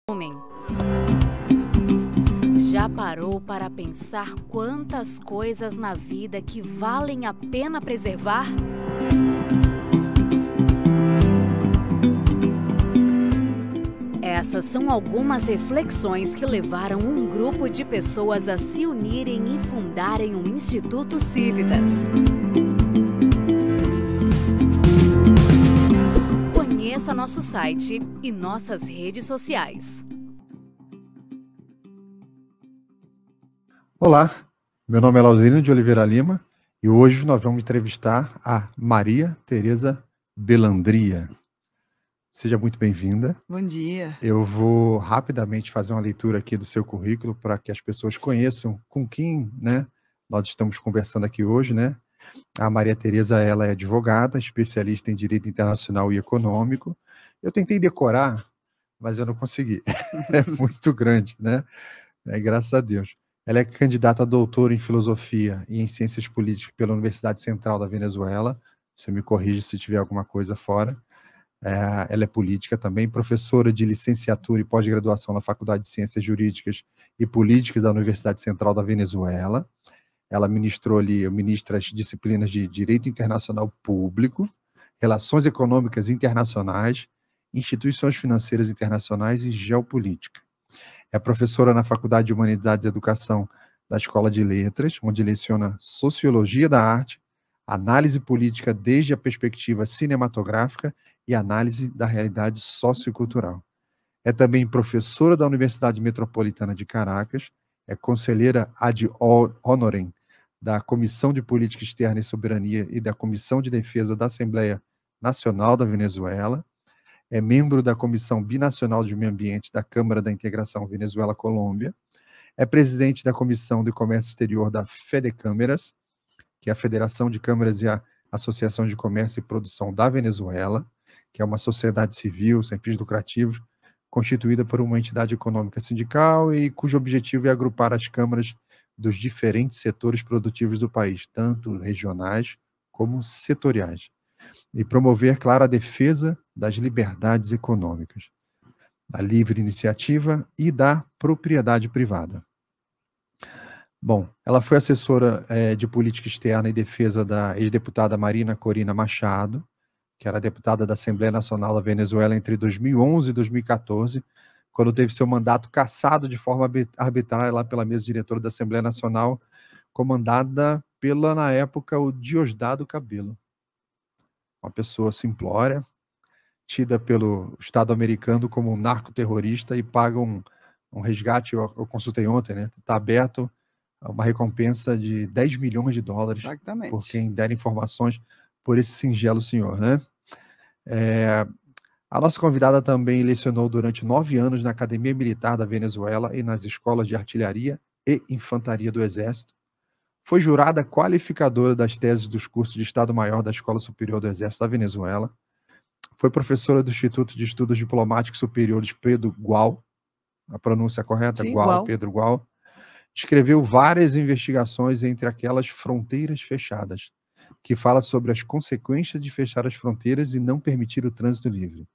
Homem, já parou para pensar quantas coisas na vida que valem a pena preservar? Essas são algumas reflexões que levaram um grupo de pessoas a se unirem e fundarem o Instituto Cívitas. Conheça nosso site e nossas redes sociais. Olá, meu nome é Lauzino de Oliveira Lima e hoje nós vamos entrevistar a Maria Tereza Belandria. Seja muito bem-vinda. Bom dia. Eu vou rapidamente fazer uma leitura aqui do seu currículo para que as pessoas conheçam com quem, nós estamos conversando aqui hoje, A Maria Tereza, ela é advogada, especialista em direito internacional e econômico. Eu tentei decorar, mas eu não consegui. É muito grande, graças a Deus. Ela é candidata a doutora em filosofia e em ciências políticas pela Universidade Central da Venezuela. Você me corrige se tiver alguma coisa fora. Ela é política também, professora de licenciatura e pós-graduação na Faculdade de Ciências Jurídicas e Políticas da Universidade Central da Venezuela. Ela ministra as disciplinas de Direito Internacional Público, Relações Econômicas Internacionais, Instituições Financeiras Internacionais e Geopolítica. É professora na Faculdade de Humanidades e Educação da Escola de Letras, onde leciona Sociologia da Arte, Análise Política desde a perspectiva cinematográfica e Análise da Realidade Sociocultural. É também professora da Universidade Metropolitana de Caracas, é conselheira ad honorem da Comissão de Política Externa e Soberania e da Comissão de Defesa da Assembleia Nacional da Venezuela, é membro da Comissão Binacional de Meio Ambiente da Câmara da Integração Venezuela-Colômbia, é presidente da Comissão de Comércio Exterior da FEDECâmeras, que é a Federação de Câmaras e a Associação de Comércio e Produção da Venezuela, que é uma sociedade civil sem fins lucrativos, constituída por uma entidade econômica sindical e cujo objetivo é agrupar as câmaras dos diferentes setores produtivos do país, tanto regionais como setoriais, e promover, claro, a defesa das liberdades econômicas, da livre iniciativa e da propriedade privada. Bom, ela foi assessora de política externa e defesa da ex-deputada Marina Corina Machado, que era deputada da Assembleia Nacional da Venezuela entre 2011 e 2014, quando teve seu mandato cassado de forma arbitrária lá pela mesa diretora da Assembleia Nacional, comandada pela, na época, o Diosdado Cabello. Uma pessoa simplória, tida pelo Estado americano como um narcoterrorista e paga um resgate, eu consultei ontem, está aberto uma recompensa de 10 milhões de dólares. Exatamente. Por quem der informações por esse singelo senhor, A nossa convidada também lecionou durante 9 anos na Academia Militar da Venezuela e nas escolas de artilharia e infantaria do Exército. Foi jurada qualificadora das teses dos cursos de Estado-Maior da Escola Superior do Exército da Venezuela. Foi professora do Instituto de Estudos Diplomáticos Superiores Pedro Gual, a pronúncia correta? Sim, Gual, Gual. Pedro Gual. Escreveu várias investigações entre aquelas fronteiras fechadas, que fala sobre as consequências de fechar as fronteiras e não permitir o trânsito livre.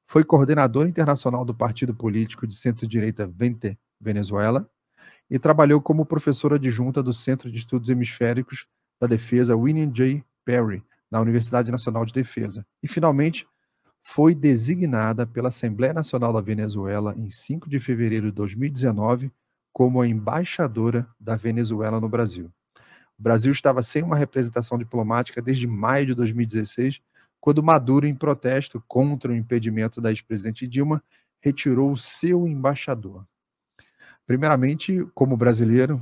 Foi coordenadora internacional do partido político de centro-direita Vente Venezuela e trabalhou como professora adjunta do Centro de Estudos Hemisféricos da Defesa William J. Perry, na Universidade Nacional de Defesa. E, finalmente, foi designada pela Assembleia Nacional da Venezuela em 5 de fevereiro de 2019 como a embaixadora da Venezuela no Brasil. O Brasil estava sem uma representação diplomática desde maio de 2016, quando Maduro, em protesto contra o impedimento da ex-presidente Dilma, retirou o seu embaixador. Primeiramente, como brasileiro,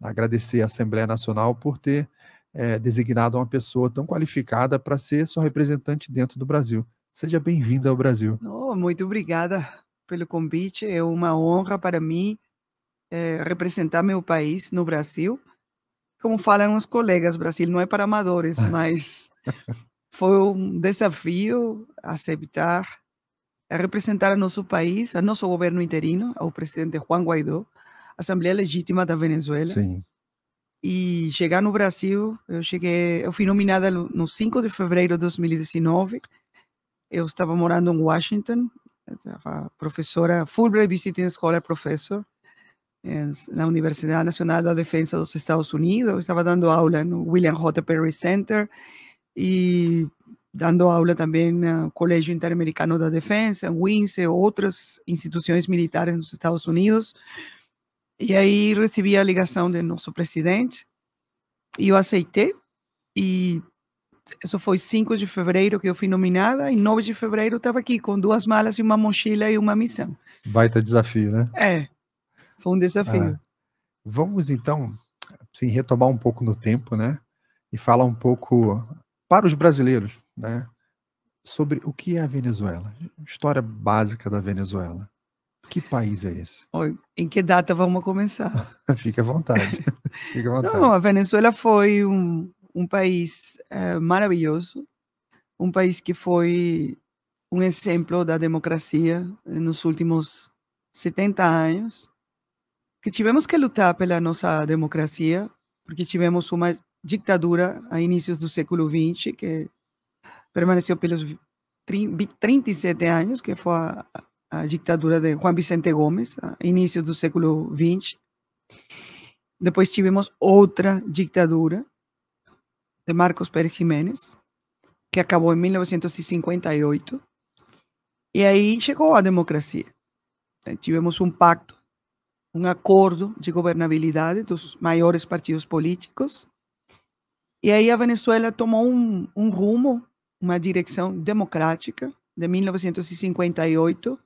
agradecer à Assembleia Nacional por ter designado uma pessoa tão qualificada para ser sua representante dentro do Brasil. Seja bem-vinda ao Brasil. Muito obrigada pelo convite. É uma honra para mim representar meu país no Brasil. Como falam os colegas, Brasil não é para amadores, mas foi um desafio aceitar representar a nosso país, a nosso governo interino, ao presidente Juan Guaidó, Assembleia Legítima da Venezuela. Sim. E chegar no Brasil, eu fui nominada no 5 de fevereiro de 2019. Eu estava morando em Washington, estava professora, Fulbright Visiting Scholar Professor, na Universidade Nacional da Defesa dos Estados Unidos, estava dando aula no William J. Perry Center e dando aula também no Colégio Interamericano da Defesa, em WINSE, outras instituições militares nos Estados Unidos. E aí recebi a ligação do nosso presidente e eu aceitei. E isso foi 5 de fevereiro que eu fui nominada, e 9 de fevereiro eu estava aqui com 2 malas e uma mochila e uma missão. Baita desafio, né? Foi um desafio. Vamos, então, assim, retomar um pouco no tempo, né? E falar um pouco para os brasileiros, né? Sobre o que é a Venezuela. História básica da Venezuela. Que país é esse? Oi, em que data vamos começar? Fique à vontade. Fique à vontade. Não, a Venezuela foi um país maravilhoso, um país que foi um exemplo da democracia nos últimos 70 anos, que tivemos que lutar pela nossa democracia, porque tivemos uma ditadura a inícios do século XX, que permaneceu pelos 37 anos, que foi a ditadura de Juan Vicente Gómez, a inícios do século XX. Depois tivemos outra ditadura, de Marcos Pérez Jiménez, que acabou em 1958. E aí chegou a democracia. Tivemos um pacto, um acordo de governabilidade dos maiores partidos políticos. E aí a Venezuela tomou um rumo, uma direção democrática, de 1958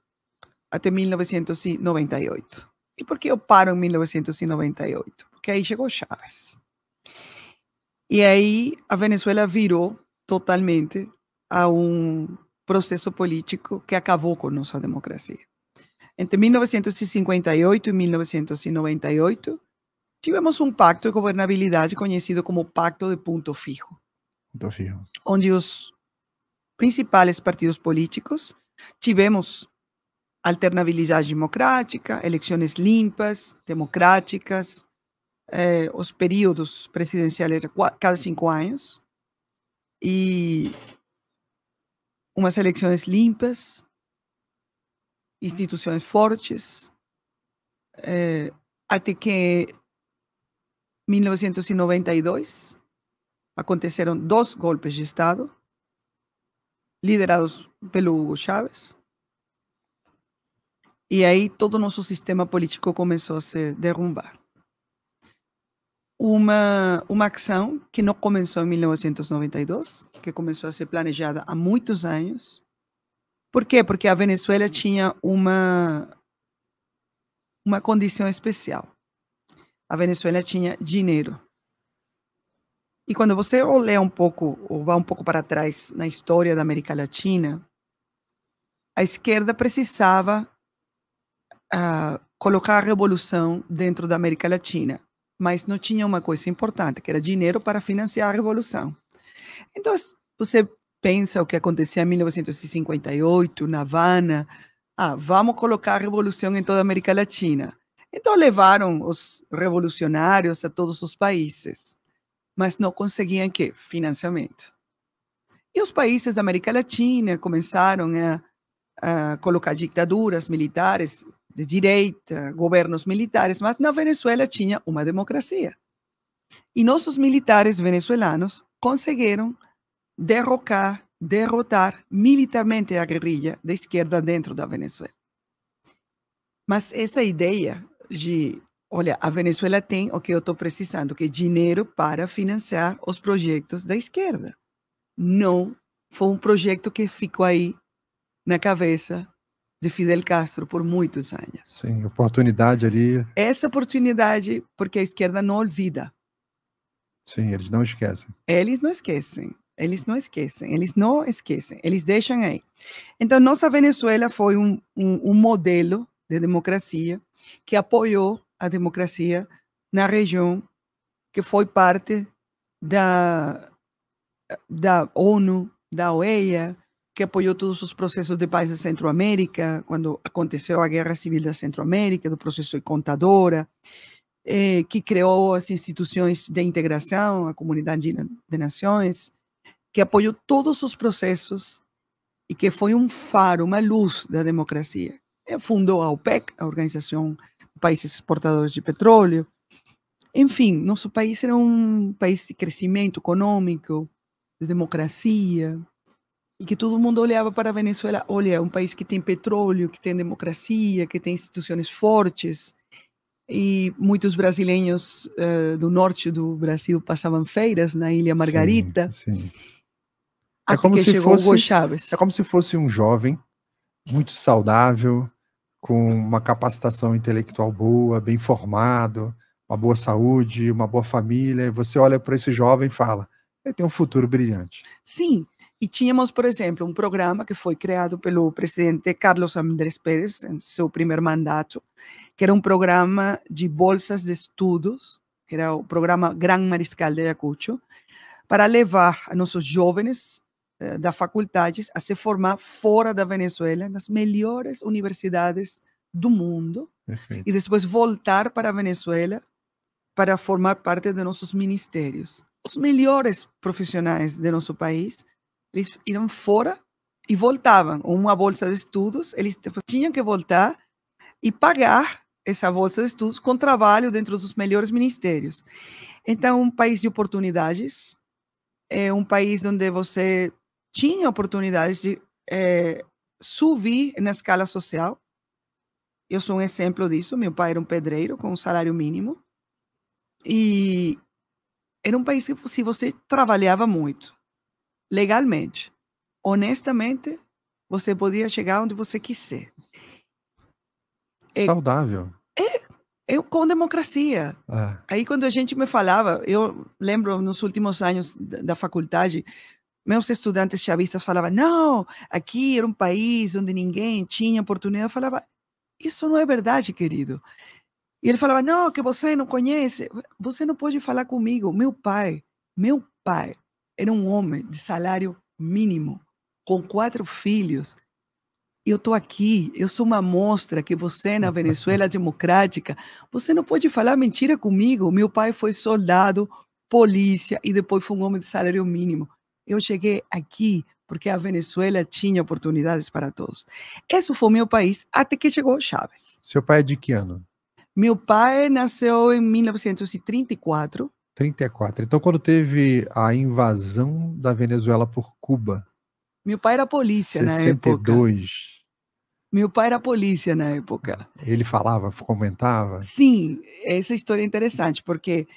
até 1998. E por que eu paro em 1998? Porque aí chegou Chávez. E aí a Venezuela virou totalmente a um processo político que acabou com nossa democracia. Entre 1958 e 1998, tivemos um pacto de governabilidade conhecido como Pacto de Punto Fijo, onde os principais partidos políticos tivemos alternabilidade democrática, eleições limpas, democráticas, os períodos presidenciais eram cada 5 anos, e umas eleições limpas, instituições fortes, até que em 1992 aconteceram 2 golpes de Estado, liderados pelo Hugo Chávez, e aí todo o nosso sistema político começou a se derrubar. Uma ação que não começou em 1992, que começou a ser planejada há muitos anos. Por quê? Porque a Venezuela tinha uma condição especial. A Venezuela tinha dinheiro. E quando você olha um pouco, ou vai um pouco para trás na história da América Latina, a esquerda precisava colocar a revolução dentro da América Latina, mas não tinha uma coisa importante, que era dinheiro para financiar a revolução. Então, você pensa o que acontecia em 1958, na Havana, vamos colocar a revolução em toda a América Latina. Então, levaram os revolucionários a todos os países, mas não conseguiam que? Financiamento. E os países da América Latina começaram a colocar ditaduras militares de direita, governos militares, mas na Venezuela tinha uma democracia. E nossos militares venezuelanos conseguiram derrotar militarmente a guerrilha da esquerda dentro da Venezuela. Mas essa ideia de, olha, a Venezuela tem o que eu estou precisando, que é dinheiro para financiar os projetos da esquerda. Não foi um projeto que ficou aí na cabeça de Fidel Castro por muitos anos. Sim, oportunidade ali. Essa oportunidade, porque a esquerda não olvida. Sim, eles não esquecem. Eles não esquecem. Eles não esquecem. Eles não esquecem. Eles deixam aí. Então, nossa Venezuela foi um modelo de democracia que apoiou a democracia na região, que foi parte da ONU, da OEA, que apoiou todos os processos de paz da Centro-América, quando aconteceu a Guerra Civil da Centro-América, do processo de Contadora, que criou as instituições de integração, a Comunidade de Nações, que apoiou todos os processos e que foi um faro, uma luz da democracia. Fundou a OPEC, a Organização de Países Exportadores de Petróleo. Enfim, nosso país era um país de crescimento econômico, de democracia, e que todo mundo olhava para a Venezuela, olha, é um país que tem petróleo, que tem democracia, que tem instituições fortes, e muitos brasileiros do norte do Brasil passavam feiras na Ilha Margarita. Sim, sim. Até que chegou Hugo Chávez. É como se fosse um jovem muito saudável, com uma capacitação intelectual boa, bem formado, uma boa saúde, uma boa família. Você olha para esse jovem e fala, ele tem um futuro brilhante. Sim, e tínhamos, por exemplo, um programa que foi criado pelo presidente Carlos Andrés Pérez em seu primeiro mandato, que era um programa de bolsas de estudos, que era o programa Gran Mariscal de Ayacucho, para levar a nossos jovens das faculdades a se formar fora da Venezuela, nas melhores universidades do mundo, Perfeito. e depois voltar para a Venezuela para formar parte de nossos ministérios. Os melhores profissionais de nosso país, eles iam fora e voltavam. Uma bolsa de estudos, eles tinham que voltar e pagar essa bolsa de estudos com trabalho dentro dos melhores ministérios. Então, um país de oportunidades, é um país onde você tinha oportunidades de subir na escala social. Eu sou um exemplo disso. Meu pai era um pedreiro com um salário mínimo. E era um país que, se você trabalhava muito, legalmente, honestamente, você podia chegar onde você quiser. Saudável. Com democracia. Aí, quando a gente me falava, eu lembro nos últimos anos da faculdade, meus estudantes chavistas falavam, não, aqui era um país onde ninguém tinha oportunidade. Eu falava, isso não é verdade, querido. E ele falava, não, que você não conhece. Você não pode falar comigo. Meu pai era um homem de salário mínimo, com 4 filhos. E eu estou aqui, eu sou uma amostra que você, na Venezuela democrática, você não pode falar mentira comigo. Meu pai foi soldado, polícia e depois foi um homem de salário mínimo. Eu cheguei aqui porque a Venezuela tinha oportunidades para todos. Esse foi o meu país até que chegou Chávez. Seu pai é de que ano? Meu pai nasceu em 1934. 34. Então, quando teve a invasão da Venezuela por Cuba? Meu pai era polícia 62. na época. Meu pai era polícia na época. Ele falava, comentava? Sim, essa história é interessante, porque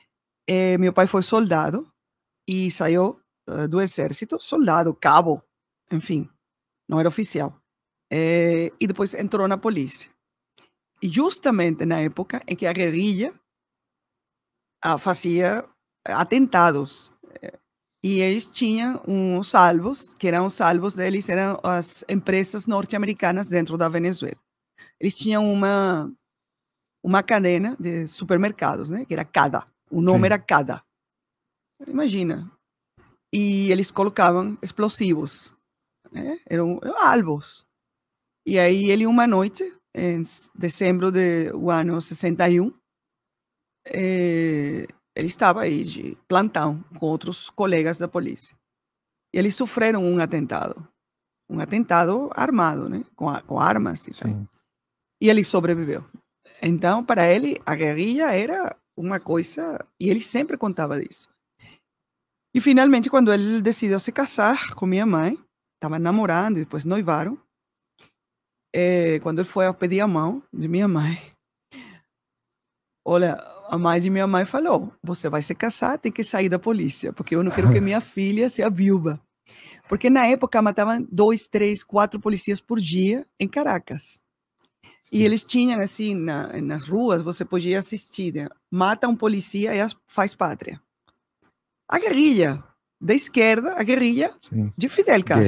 meu pai foi soldado e saiu do exército, soldado, cabo, enfim, não era oficial. E depois entrou na polícia. E justamente na época em que a guerrilha fazia atentados. E eles tinham uns salvos, que eram os salvos deles, eram as empresas norte-americanas dentro da Venezuela. Eles tinham uma cadena de supermercados, né? Que era CADA. O nome era CADA. Imagina. E eles colocavam explosivos. Né? Eram alvos. E aí ele, uma noite, em dezembro do ano 61, ele estava aí de plantão com outros colegas da polícia. E eles sofreram um atentado armado, né? Com armas e tal. E ele sobreviveu. Então, para ele, a guerrilha era uma coisa... E ele sempre contava disso. E, finalmente, quando ele decidiu se casar com minha mãe, estava namorando e depois noivaram, quando ele foi a pedir a mão de minha mãe, olha, a mãe de minha mãe falou, você vai se casar, tem que sair da polícia, porque eu não quero que minha filha seja viúva. Porque na época matavam 2, 3, 4 policias por dia em Caracas. E eles tinham, assim, nas ruas, você podia assistir, né? Mata um policia e faz pátria. A guerrilha da esquerda, a guerrilha de Fidel Castro.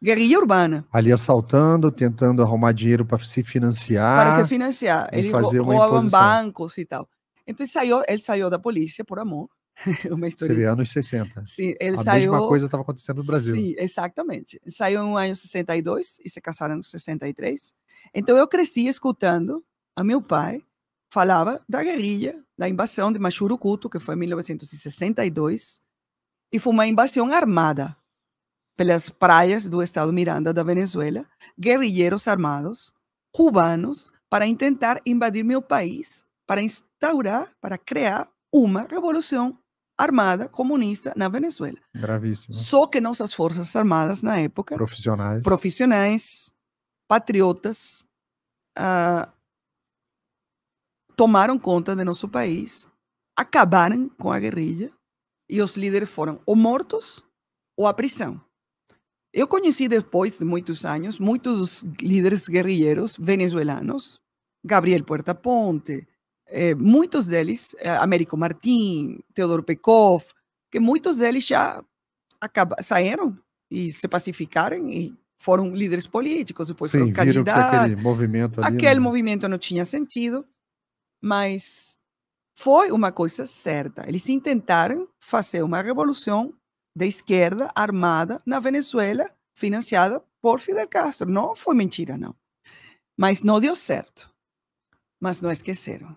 Guerrilha urbana. Ali assaltando, tentando arrumar dinheiro para se financiar. Para se financiar. Eles roubavam bancos e tal. Então ele saiu da polícia por amor. Uma história. Seria anos 60. Sim, a mesma coisa estava acontecendo no Brasil. Sim, exatamente. Saiu no ano 62 e se casaram em 63. Então eu cresci escutando a meu pai falava da guerrilha, da invasão de Machurucuto, que foi em 1962, e foi uma invasão armada. pelas praias do estado Miranda da Venezuela, guerrilheiros armados, cubanos, para tentar invadir meu país, para instaurar, para criar uma revolução armada comunista na Venezuela. Gravíssimo. Só que nossas forças armadas na época, profissionais, patriotas, tomaram conta de nosso país, acabaram com a guerrilha e os líderes foram ou mortos ou à prisão. Eu conheci depois de muitos anos muitos líderes guerrilheiros venezuelanos, Gabriel Puerta Ponte, muitos deles, Américo Martín, Teodoro Pekov, que muitos deles já saíram e se pacificaram e foram líderes políticos, depois foram candidatos. Aquele movimento ali, aquele movimento não tinha sentido, mas foi uma coisa certa. Eles tentaram fazer uma revolução de esquerda armada na Venezuela, financiada por Fidel Castro. Não foi mentira, não. Mas não deu certo. Mas não esqueceram.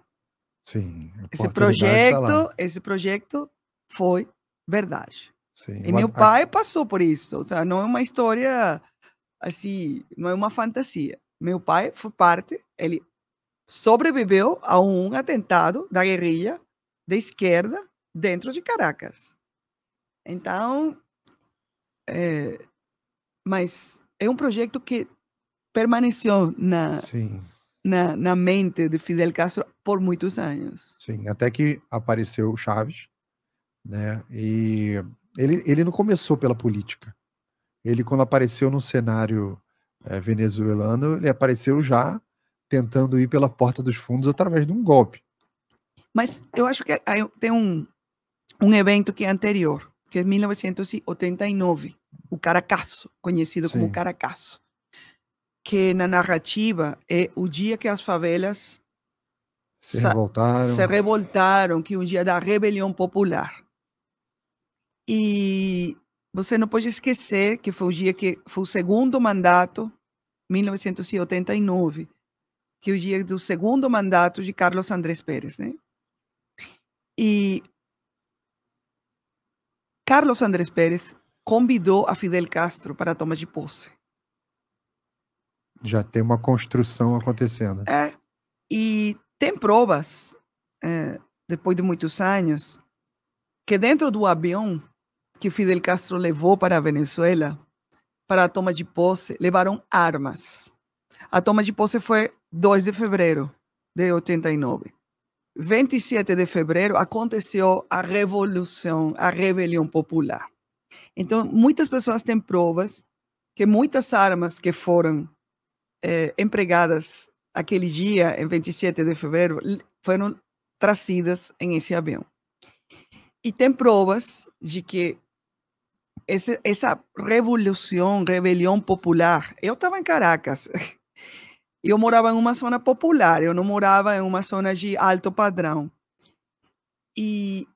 Sim. Esse projeto foi verdade. Sim. E meu pai passou por isso. Ou seja, não é uma história assim, não é uma fantasia. Meu pai foi parte, ele sobreviveu a um atentado da guerrilha de esquerda dentro de Caracas. Então, mas é um projeto que permaneceu na mente de Fidel Castro por muitos anos. Sim, até que apareceu o Chávez, né? E ele não começou pela política. Ele, quando apareceu no cenário venezuelano, ele apareceu já tentando ir pela porta dos fundos através de um golpe. Mas eu acho que tem um evento que é anterior, que é 1989, o Caracazo, conhecido como Caracazo, que na narrativa é o dia que as favelas se revoltaram, que é o dia da rebelião popular. E você não pode esquecer que foi o dia que foi o segundo mandato, 1989, que é o dia do segundo mandato de Carlos Andrés Pérez, né? E Carlos Andrés Pérez convidou a Fidel Castro para a toma de posse. Já tem uma construção acontecendo. E tem provas, depois de muitos anos, que dentro do avião que Fidel Castro levou para a Venezuela, para a toma de posse, levaram armas. A toma de posse foi 2 de fevereiro de 89. 27 de fevereiro aconteceu a revolução, a rebelião popular. Então, muitas pessoas têm provas que muitas armas que foram empregadas aquele dia, em 27 de fevereiro, foram trazidas em esse avião. E tem provas de que essa rebelião popular, eu estava em Caracas, eu morava em uma zona popular, eu não morava em uma zona de alto padrão. E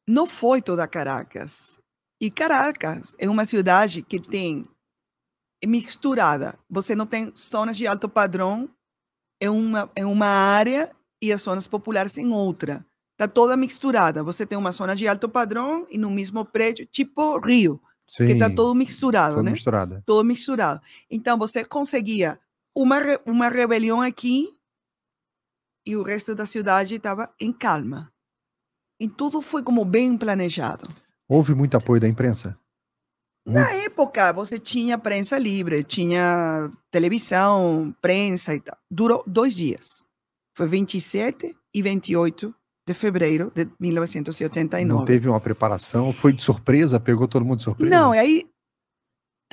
não foi toda Caracas. E Caracas é uma cidade que é misturada. Você não tem zonas de alto padrão em uma área e as zonas populares em outra. Está toda misturada. Você tem uma zona de alto padrão e no mesmo prédio, tipo Rio, que está todo misturado, né? Todo misturado. Então, você conseguia uma rebelião aqui e o resto da cidade estava em calma. E tudo foi como bem planejado. Houve muito apoio da imprensa? Na época, você tinha prensa livre, tinha televisão, prensa e tal. Durou 2 dias. Foi 27 e 28 de fevereiro de 1989. Não teve uma preparação? Foi de surpresa? Pegou todo mundo de surpresa? Não, e aí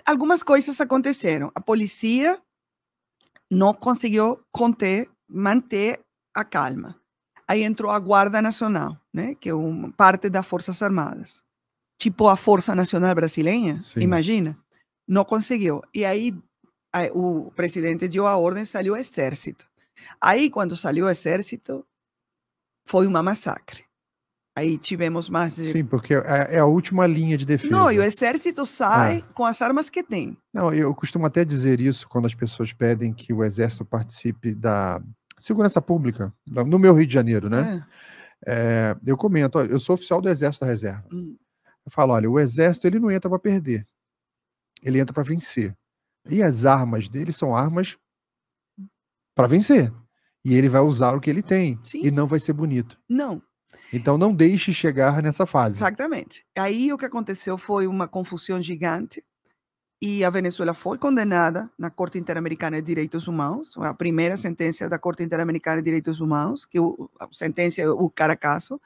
algumas coisas aconteceram. A polícia não conseguiu manter a calma. Aí entrou a Guarda Nacional, né, que é uma parte das Forças Armadas. Tipo a Força Nacional Brasileira, imagina. Não conseguiu. E aí o presidente deu a ordem, saiu o exército. Aí, quando saiu o exército, foi uma massacre. Aí tivemos mais de... Sim, porque é a última linha de defesa. Não, e o exército sai com as armas que tem. Não, eu costumo até dizer isso quando as pessoas pedem que o exército participe da segurança pública, no meu Rio de Janeiro, né? Eu comento, olha, eu sou oficial do Exército da Reserva. Eu falo, olha, o exército ele não entra para perder. ele entra para vencer. E as armas dele são armas para vencer. E ele vai usar o que ele tem. Sim. E não vai ser bonito. Não. Então não deixe chegar nessa fase. Exatamente. Aí o que aconteceu foi uma confusão gigante e a Venezuela foi condenada na Corte Interamericana de Direitos Humanos, a primeira sentença da Corte Interamericana de Direitos Humanos, que a sentença é o Caracazo,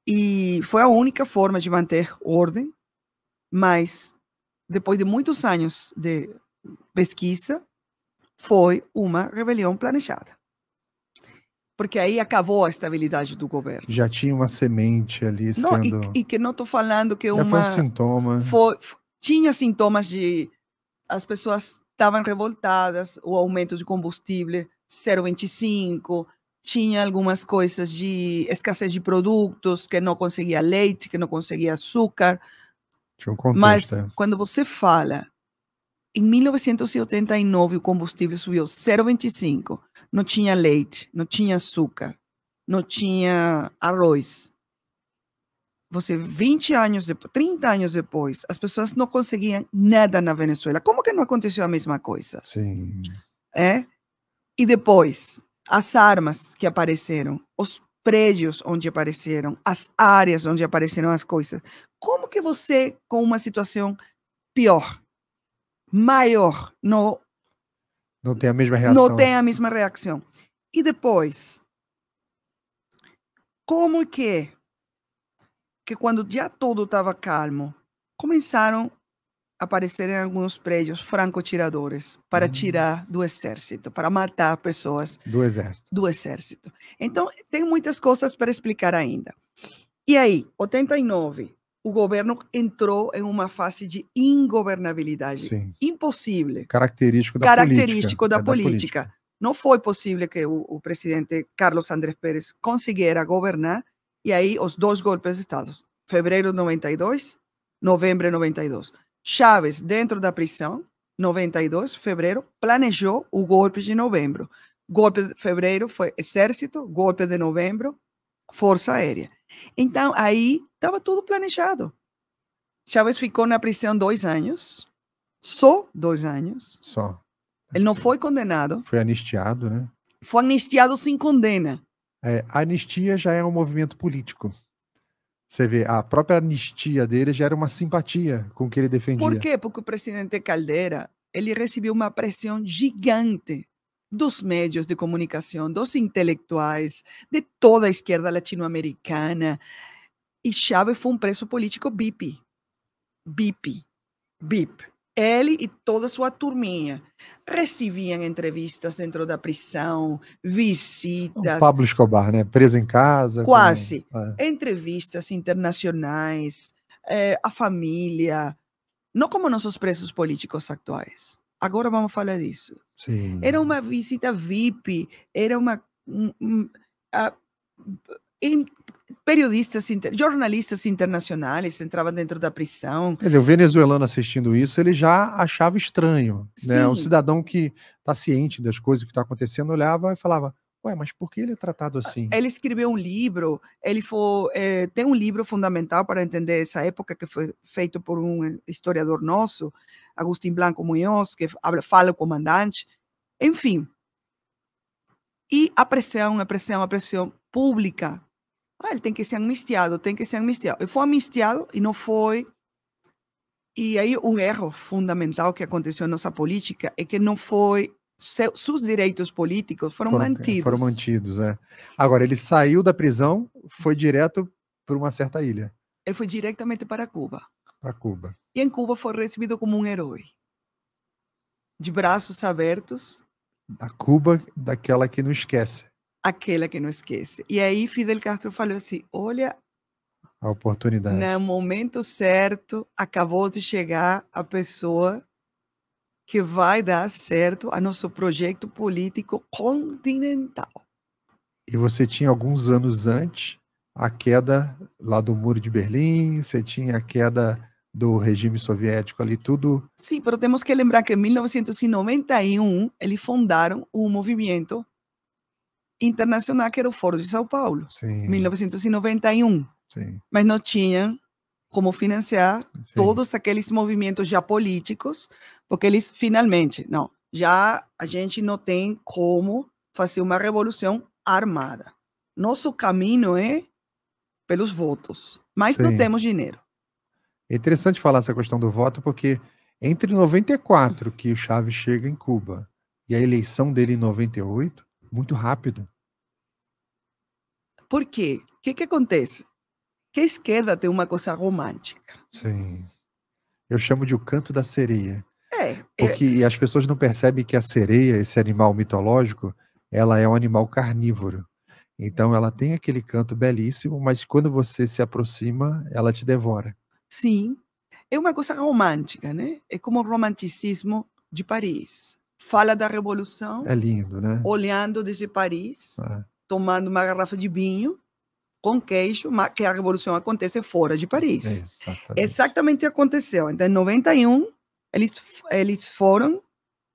e foi a única forma de manter ordem, mas depois de muitos anos de pesquisa, foi uma rebelião planejada. Porque aí acabou a estabilidade do governo. Já tinha uma semente ali Não, sendo... e que não estou falando que Já uma... foi um sintoma. Tinha sintomas de... As pessoas estavam revoltadas, o aumento de combustível 0,25, tinha algumas coisas de escassez de produtos, que não conseguia leite, que não conseguia açúcar. Tinha um contexto. Mas quando você fala, em 1989 o combustível subiu 0,25, não tinha leite, não tinha açúcar, não tinha arroz. Você, 20 anos depois, 30 anos depois, as pessoas não conseguiam nada na Venezuela. Como que não aconteceu a mesma coisa? Sim. E depois, as armas que apareceram, os prédios onde apareceram, as áreas onde apareceram as coisas. Como que você, com uma situação pior, maior, não tem a mesma reação? Não tem a mesma reação. E depois, como que quando já tudo estava calmo, começaram a aparecer em alguns prédios francotiradores para tirar do exército, para matar pessoas do exército. Então, tem muitas coisas para explicar ainda. E aí, 89, o governo entrou em uma fase de ingovernabilidade. Sim. Impossível. Característico da política. Não foi possível que o presidente Carlos Andrés Pérez conseguisse governar. E aí, os dois golpes de Estado. Fevereiro de 92, novembro de 92. Chávez, dentro da prisão, 92, fevereiro, planejou o golpe de novembro. Golpe de fevereiro foi exército, golpe de novembro, força aérea. Então, aí estava tudo planejado. Chávez ficou na prisão 2 anos, só 2 anos. Só. Ele não foi condenado. Foi anistiado, né? Foi anistiado sem condena. A anistia já é um movimento político. Você vê, a própria anistia dele já era uma simpatia com o que ele defendia. Por quê? Porque o presidente Caldera, ele recebeu uma pressão gigante dos meios de comunicação, dos intelectuais, de toda a esquerda latino-americana. E Chávez foi um preso político VIP. Ele e toda a sua turminha recebiam entrevistas dentro da prisão, visitas. O Pablo Escobar, né? Preso em casa. Quase. Entrevistas internacionais, a família. Não como nossos presos políticos atuais. Agora vamos falar disso. Sim. Era uma visita VIP, era uma... periodistas, jornalistas internacionais entravam dentro da prisão. Quer dizer, o venezuelano assistindo isso, ele já achava estranho, né? Sim. Um cidadão que está ciente das coisas que estão acontecendo olhava e falava, ué, mas por que ele é tratado assim? Ele escreveu um livro, tem um livro fundamental para entender essa época que foi feito por um historiador nosso, Agustín Blanco Munhoz, que fala o comandante, enfim. E a pressão pública. Ele tem que ser amnistiado, Ele foi amnistiado e não foi. E aí um erro fundamental que aconteceu na nossa política é que não foi... Seus direitos políticos foram mantidos. Foram mantidos, é. Agora, ele saiu da prisão, foi direto para uma certa ilha. Ele foi diretamente para Cuba. Para Cuba. E em Cuba foi recebido como um herói. De braços abertos. A Cuba, daquela que não esquece. Aquela que não esquece. E aí Fidel Castro falou assim, olha... A oportunidade. No momento certo, acabou de chegar a pessoa que vai dar certo a nosso projeto político continental. E você tinha alguns anos antes a queda lá do Muro de Berlim, você tinha a queda do regime soviético ali, tudo... Sim, mas temos que lembrar que em 1991 eles fundaram um movimento internacional que era o Foro de São Paulo. Sim. 1991. Sim. Mas não tinha como financiar Sim. todos aqueles movimentos já políticos, porque eles finalmente, não, já a gente não tem como fazer uma revolução armada. Nosso caminho é pelos votos, mas não Sim. temos dinheiro. É interessante falar essa questão do voto, porque entre 94, que o Chávez chega em Cuba, e a eleição dele em 98, muito rápido. Por quê? O que acontece? Que a esquerda tem uma coisa romântica. Sim. Eu chamo de o canto da sereia. É, Porque as pessoas não percebem que a sereia, esse animal mitológico, ela é um animal carnívoro. Então ela tem aquele canto belíssimo, mas quando você se aproxima, ela te devora. sim, é uma coisa romântica, né? É como o romanticismo de Paris. Fala da revolução, É lindo, né? olhando desde Paris, É, tomando uma garrafa de vinho com queijo, mas que a revolução acontece fora de Paris. exatamente. Exatamente aconteceu. Então, em 91, eles foram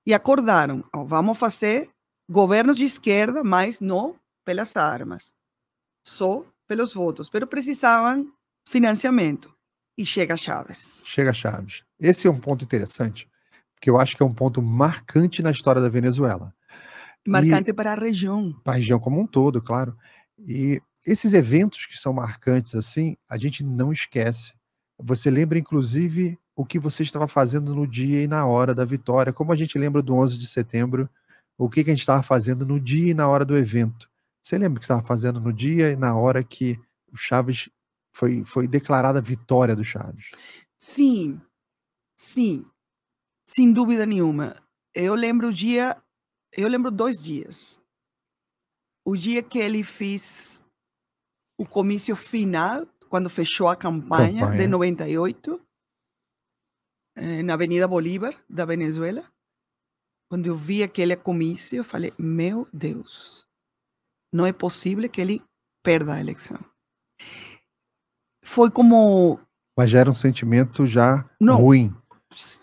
e acordaram. Ó, vamos fazer governos de esquerda, mas não pelas armas, só pelos votos. Mas precisavam financiamento. E chega Chávez. Chega Chaves. Esse é um ponto interessante, porque eu acho que é um ponto marcante na história da Venezuela. Marcante para a região. Para a região como um todo, claro. E esses eventos que são marcantes assim, a gente não esquece. Você lembra, inclusive, o que você estava fazendo no dia e na hora da vitória, como a gente lembra do 11 de setembro, o que a gente estava fazendo no dia e na hora do evento. Você lembra o que estava fazendo no dia e na hora que o Chaves foi declarada a vitória do Chaves? Sim, sim, sem dúvida nenhuma. Eu lembro 2 dias. O dia que ele fez o comício final, quando fechou a campanha de 98, na Avenida Bolívar da Venezuela. Quando eu vi aquele comício, eu falei, meu Deus, não é possível que ele perda a eleição. Foi como... Mas já era um sentimento já Não, ruim.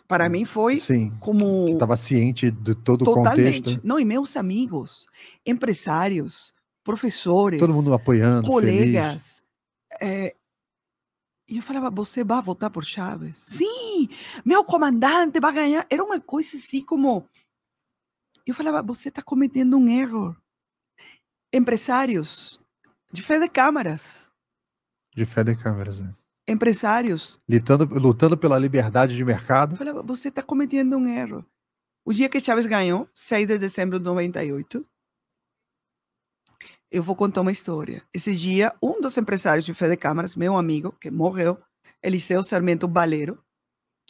para mim foi Sim, como... que estava ciente de todo o totalmente. contexto. Não, e meus amigos, empresários, professores, Todo mundo apoiando, colegas. E eu falava, você vai votar por Chávez? Sim, meu comandante vai ganhar. Era uma coisa assim como... Eu falava, você está cometendo um erro. Empresários de Fede Câmaras. De fé de câmeras, né? Empresários. Lutando pela liberdade de mercado. Eu falava, você está cometendo um erro. O dia que Chávez ganhou, 6 de dezembro de 98, eu vou contar uma história. Esse dia, um dos empresários de Fede Câmaras, meu amigo, que morreu, Eliseu Sarmento Baleiro,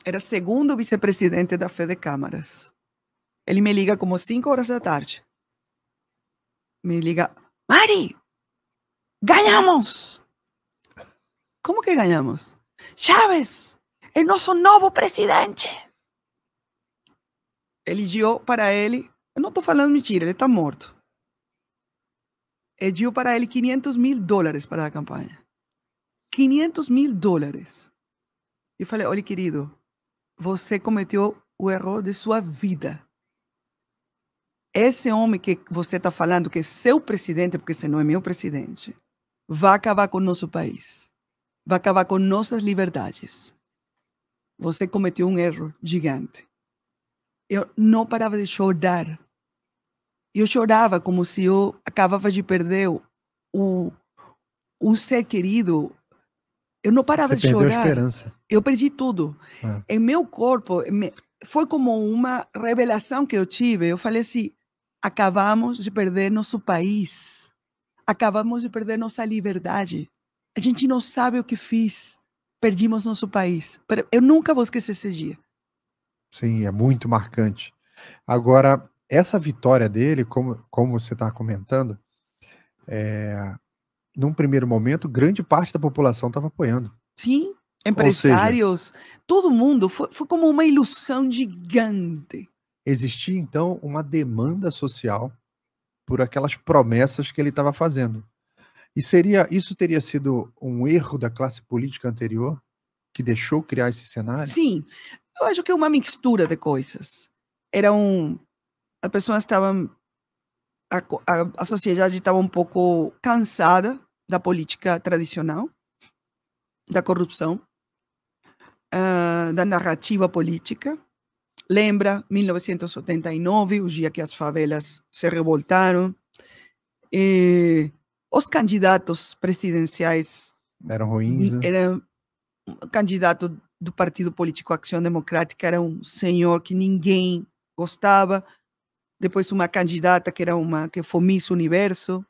era segundo vice-presidente da Fede Câmaras. Ele me liga como 5 horas da tarde. Me liga, Mari, ganhamos! Como que ganhamos? Chávez, é nosso novo presidente! Ele deu para ele, eu não estou falando mentira, ele está morto. Ele deu para ele $500,000 para a campanha. $500,000. Eu falei, olha, querido, você cometeu o erro de sua vida. Esse homem que você está falando, que é seu presidente, porque esse não é meu presidente, vai acabar com o nosso país. Vai acabar com nossas liberdades. Você cometeu um erro gigante. Eu não parava de chorar. Eu chorava como se eu acabava de perder um ser querido. Eu não parava de chorar. Perdeu a esperança. Eu perdi tudo. Em meu corpo, foi como uma revelação que eu tive. Eu falei assim, acabamos de perder nosso país. Acabamos de perder nossa liberdade. A gente não sabe o que fiz. Perdimos nosso país. Eu nunca vou esquecer esse dia. Sim, é muito marcante. Agora, essa vitória dele, como você está comentando, num primeiro momento, grande parte da população estava apoiando. Sim, empresários, todo mundo. Foi como uma ilusão gigante. Existia, então, uma demanda social por aquelas promessas que ele estava fazendo. E isso teria sido um erro da classe política anterior, que deixou criar esse cenário? Sim, eu acho que é uma mistura de coisas. As pessoas estavam... A sociedade estava um pouco cansada da política tradicional, da corrupção. da narrativa política. Lembra 1989, o dia que as favelas se revoltaram. Os candidatos presidenciais Eram ruins, né? era um candidato do Partido Político Ação Democrática, era um senhor que ninguém gostava. Depois uma candidata que foi Miss Universo.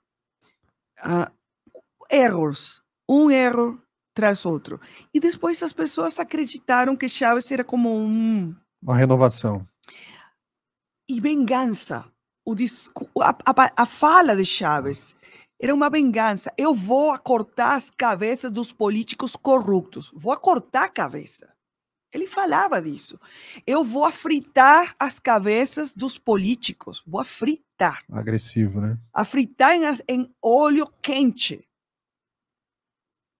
Erros, um erro tras outro. E depois as pessoas acreditaram que Chávez era como uma renovação. E vingança. A fala de Chávez era uma vingança. Eu vou cortar as cabeças dos políticos corruptos. Vou cortar a cabeça. Ele falava disso. Eu vou fritar as cabeças dos políticos. Vou fritar. Agressivo, né? A fritar em óleo quente.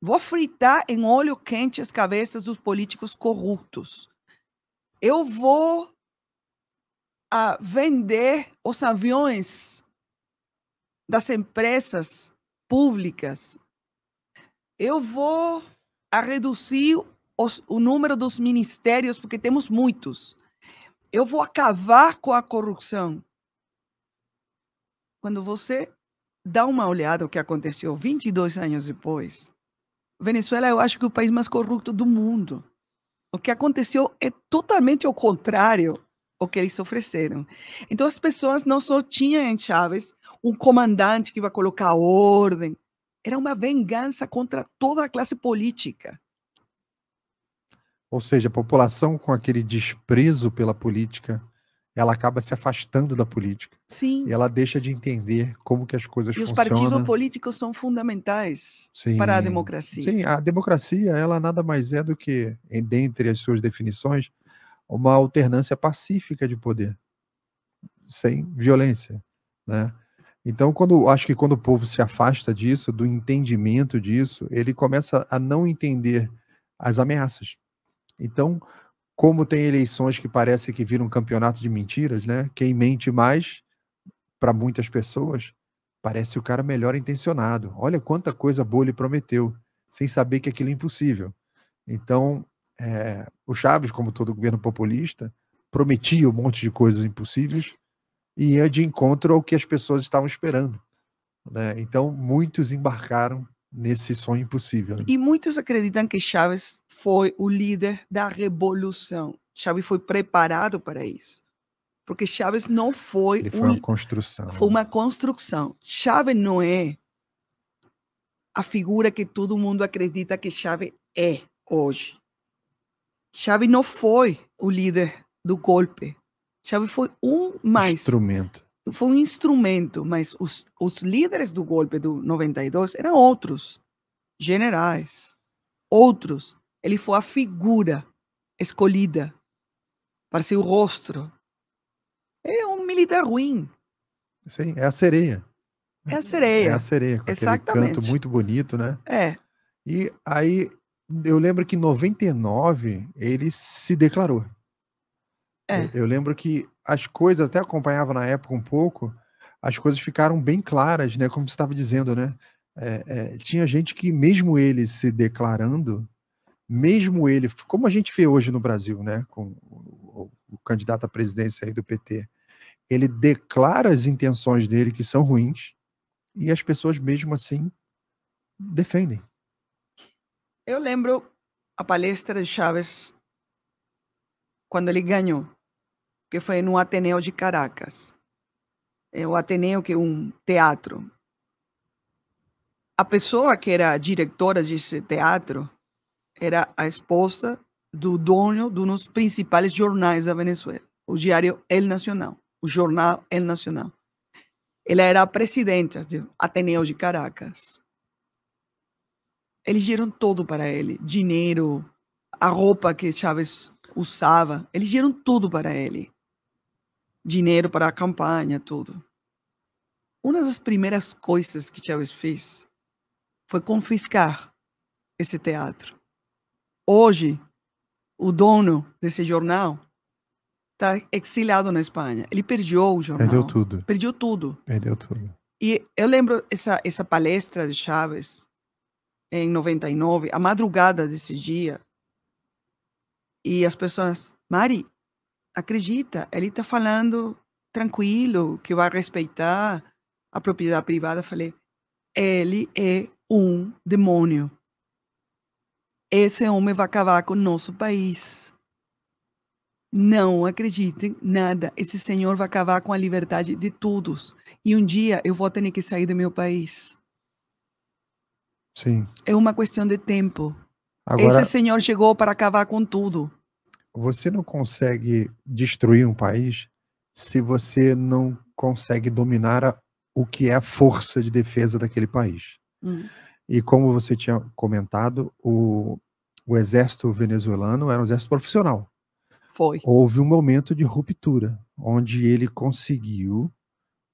Vou fritar em óleo quente as cabeças dos políticos corruptos. Eu vou vender os aviões das empresas públicas. Eu vou reduzir o número dos ministérios, porque temos muitos. Eu vou acabar com a corrupção. Quando você dá uma olhada no que aconteceu 22 anos depois, Venezuela, eu acho que é o país mais corrupto do mundo. O que aconteceu é totalmente o contrário ao que eles ofereceram. Então, as pessoas não só tinham em Chávez um comandante que vai colocar ordem. Era uma vingança contra toda a classe política. Ou seja, a população com aquele desprezo pela política, ela acaba se afastando da política. Sim. E ela deixa de entender como que as coisas funcionam. E os partidos políticos são fundamentais para a democracia. Sim, a democracia, ela nada mais é do que, dentre as suas definições, uma alternância pacífica de poder, sem violência, né? Então, acho que quando o povo se afasta disso, do entendimento disso, ele começa a não entender as ameaças. Então, como tem eleições que parece que viram um campeonato de mentiras, né? Quem mente mais, para muitas pessoas, parece o cara melhor intencionado. Olha quanta coisa boa ele prometeu, sem saber que aquilo é impossível. Então, o Chávez, como todo governo populista, prometia um monte de coisas impossíveis e ia de encontro ao que as pessoas estavam esperando, né? Então, muitos embarcaram nesse sonho impossível, né? E muitos acreditam que Chávez foi o líder da revolução. Chávez foi preparado para isso. Porque Chávez não foi... Ele foi uma construção. Foi uma construção. Chávez não é a figura que todo mundo acredita que Chávez é hoje. Chávez não foi o líder do golpe. Chávez foi instrumento. Foi um instrumento, mas os líderes do golpe do 92 eram outros, generais, outros. Ele foi a figura escolhida para ser o rosto. É um militar ruim. Sim, é a sereia. É a sereia. É a sereia, com Exatamente. Aquele canto muito bonito, né? É. E aí, eu lembro que em 99, ele se declarou. Eu lembro que as coisas, até acompanhava na época um pouco, as coisas ficaram bem claras, né? Como você estava dizendo, né? Tinha gente que, mesmo ele se declarando, mesmo ele, como a gente vê hoje no Brasil, né? Com o candidato à presidência aí do PT, ele declara as intenções dele que são ruins e as pessoas mesmo assim defendem. Eu lembro a palestra de Chávez quando ele ganhou, que foi no Ateneu de Caracas. O Ateneu, que é um teatro. A pessoa que era diretora desse teatro era a esposa do dono de um dos principais jornais da Venezuela, o diário El Nacional, o jornal El Nacional. Ela era a presidenta do Ateneu de Caracas. Eles deram tudo para ele, dinheiro, a roupa que Chávez usava, eles deram tudo para ele. Dinheiro para a campanha, tudo. Uma das primeiras coisas que Chávez fez foi confiscar esse teatro. Hoje, o dono desse jornal está exilado na Espanha. Ele perdeu o jornal. Perdeu tudo. Perdeu tudo. Perdeu tudo. E eu lembro essa palestra de Chávez em 99, a madrugada desse dia, E as pessoas, Mari, acredita, ele está falando tranquilo, que vai respeitar a propriedade privada. Eu falei, ele é um demônio. Esse homem vai acabar com o nosso país. Não acreditem nada. Esse senhor vai acabar com a liberdade de todos. E um dia eu vou ter que sair do meu país. Sim. É uma questão de tempo. Agora, Esse senhor chegou para acabar com tudo. você não consegue destruir um país se você não consegue dominar o que é a força de defesa daquele país. E como você tinha comentado, o exército venezuelano era um exército profissional. Foi. Houve um momento de ruptura, onde ele conseguiu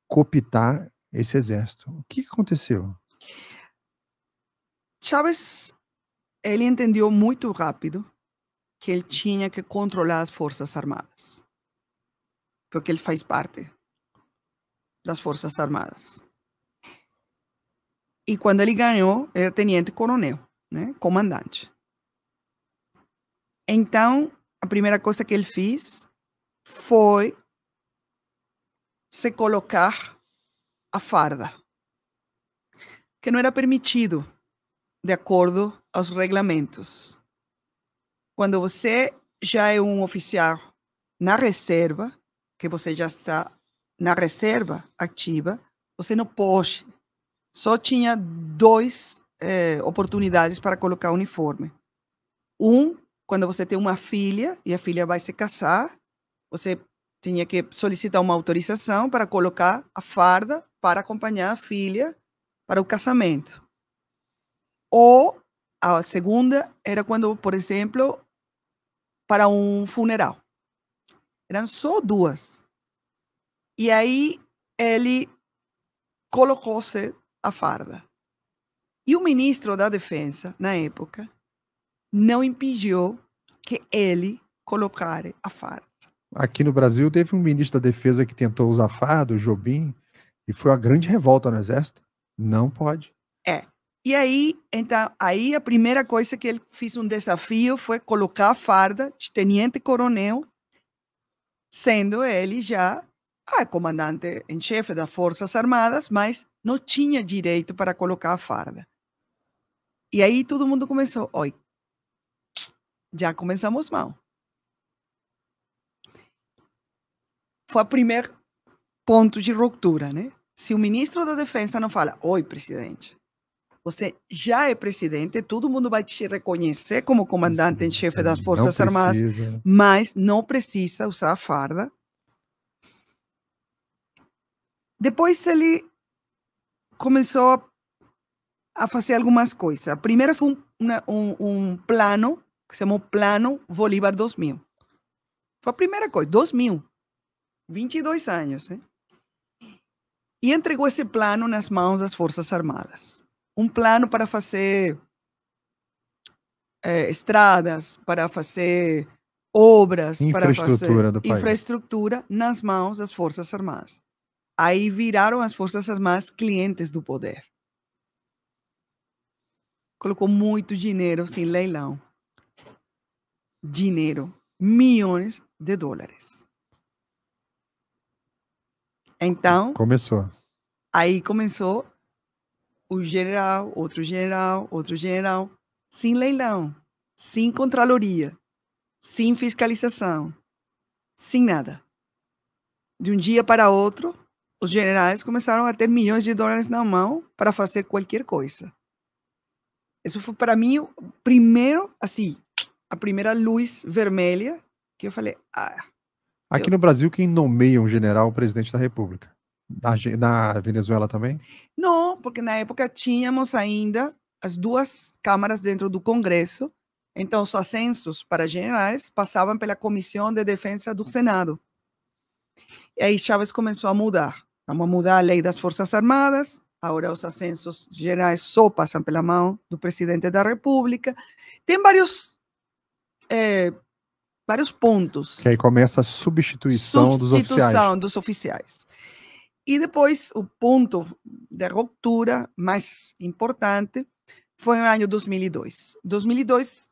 cooptar esse exército. O que aconteceu? Chávez, ele entendeu muito rápido que ele tinha que controlar as Forças Armadas. Porque ele faz parte das Forças Armadas. E quando ele ganhou, era tenente-coronel, né? Comandante. Então, a primeira coisa que ele fez foi se colocar a farda, que não era permitido de acordo aos regulamentos. Quando você já é um oficial na reserva, que você já está na reserva ativa, você não pode. Só tinha duas oportunidades para colocar uniforme. Quando você tem uma filha e a filha vai se casar, você tinha que solicitar uma autorização para colocar a farda para acompanhar a filha para o casamento. Ou a segunda era quando, por exemplo, para um funeral. Eram só duas. E aí ele colocou-se a farda. E o ministro da Defesa, na época, não impediu que ele colocara a farda. Aqui no Brasil teve um ministro da Defesa que tentou usar farda, o Jobim, e foi uma grande revolta no Exército. Não pode. E aí, então, aí a primeira coisa que ele fez um desafio foi colocar a farda de tenente-coronel, sendo ele já comandante em chefe das Forças Armadas, mas não tinha direito para colocar a farda. E aí todo mundo começou, oi, já começamos mal. Foi o primeiro ponto de ruptura, né? Se o ministro da Defesa não fala, oi, presidente, você já é presidente, todo mundo vai te reconhecer como comandante em chefe das Forças Armadas, mas não precisa usar a farda. Depois ele começou a fazer algumas coisas. A primeira foi um plano, que se chamou Plano Bolívar 2000. Foi a primeira coisa, 2000. 22 anos, né? E entregou esse plano nas mãos das Forças Armadas. Um plano para fazer estradas, para fazer obras, para fazer infraestrutura nas mãos das Forças Armadas. Aí viraram as Forças Armadas clientes do poder. Colocou muito dinheiro sem leilão. Dinheiro, milhões de dólares. Então, aí começou o general, outro general, sem leilão, sem contraloria, sem fiscalização, sem nada. De um dia para outro, os generais começaram a ter milhões de dólares na mão para fazer qualquer coisa. Isso foi para mim o primeiro, assim, a primeira luz vermelha que eu falei, Aqui no Brasil, quem nomeia um general presidente da República? Na Venezuela também? Não, porque na época tínhamos ainda as duas câmaras dentro do Congresso, então os ascensos para generais passavam pela Comissão de Defesa do Senado. E aí Chávez começou a mudar. Vamos mudar a lei das Forças Armadas, agora os ascensos generais só passam pela mão do presidente da República. Tem vários pontos. Que aí começa a substituição dos oficiais. E depois, o ponto de ruptura mais importante foi no ano 2002. 2002,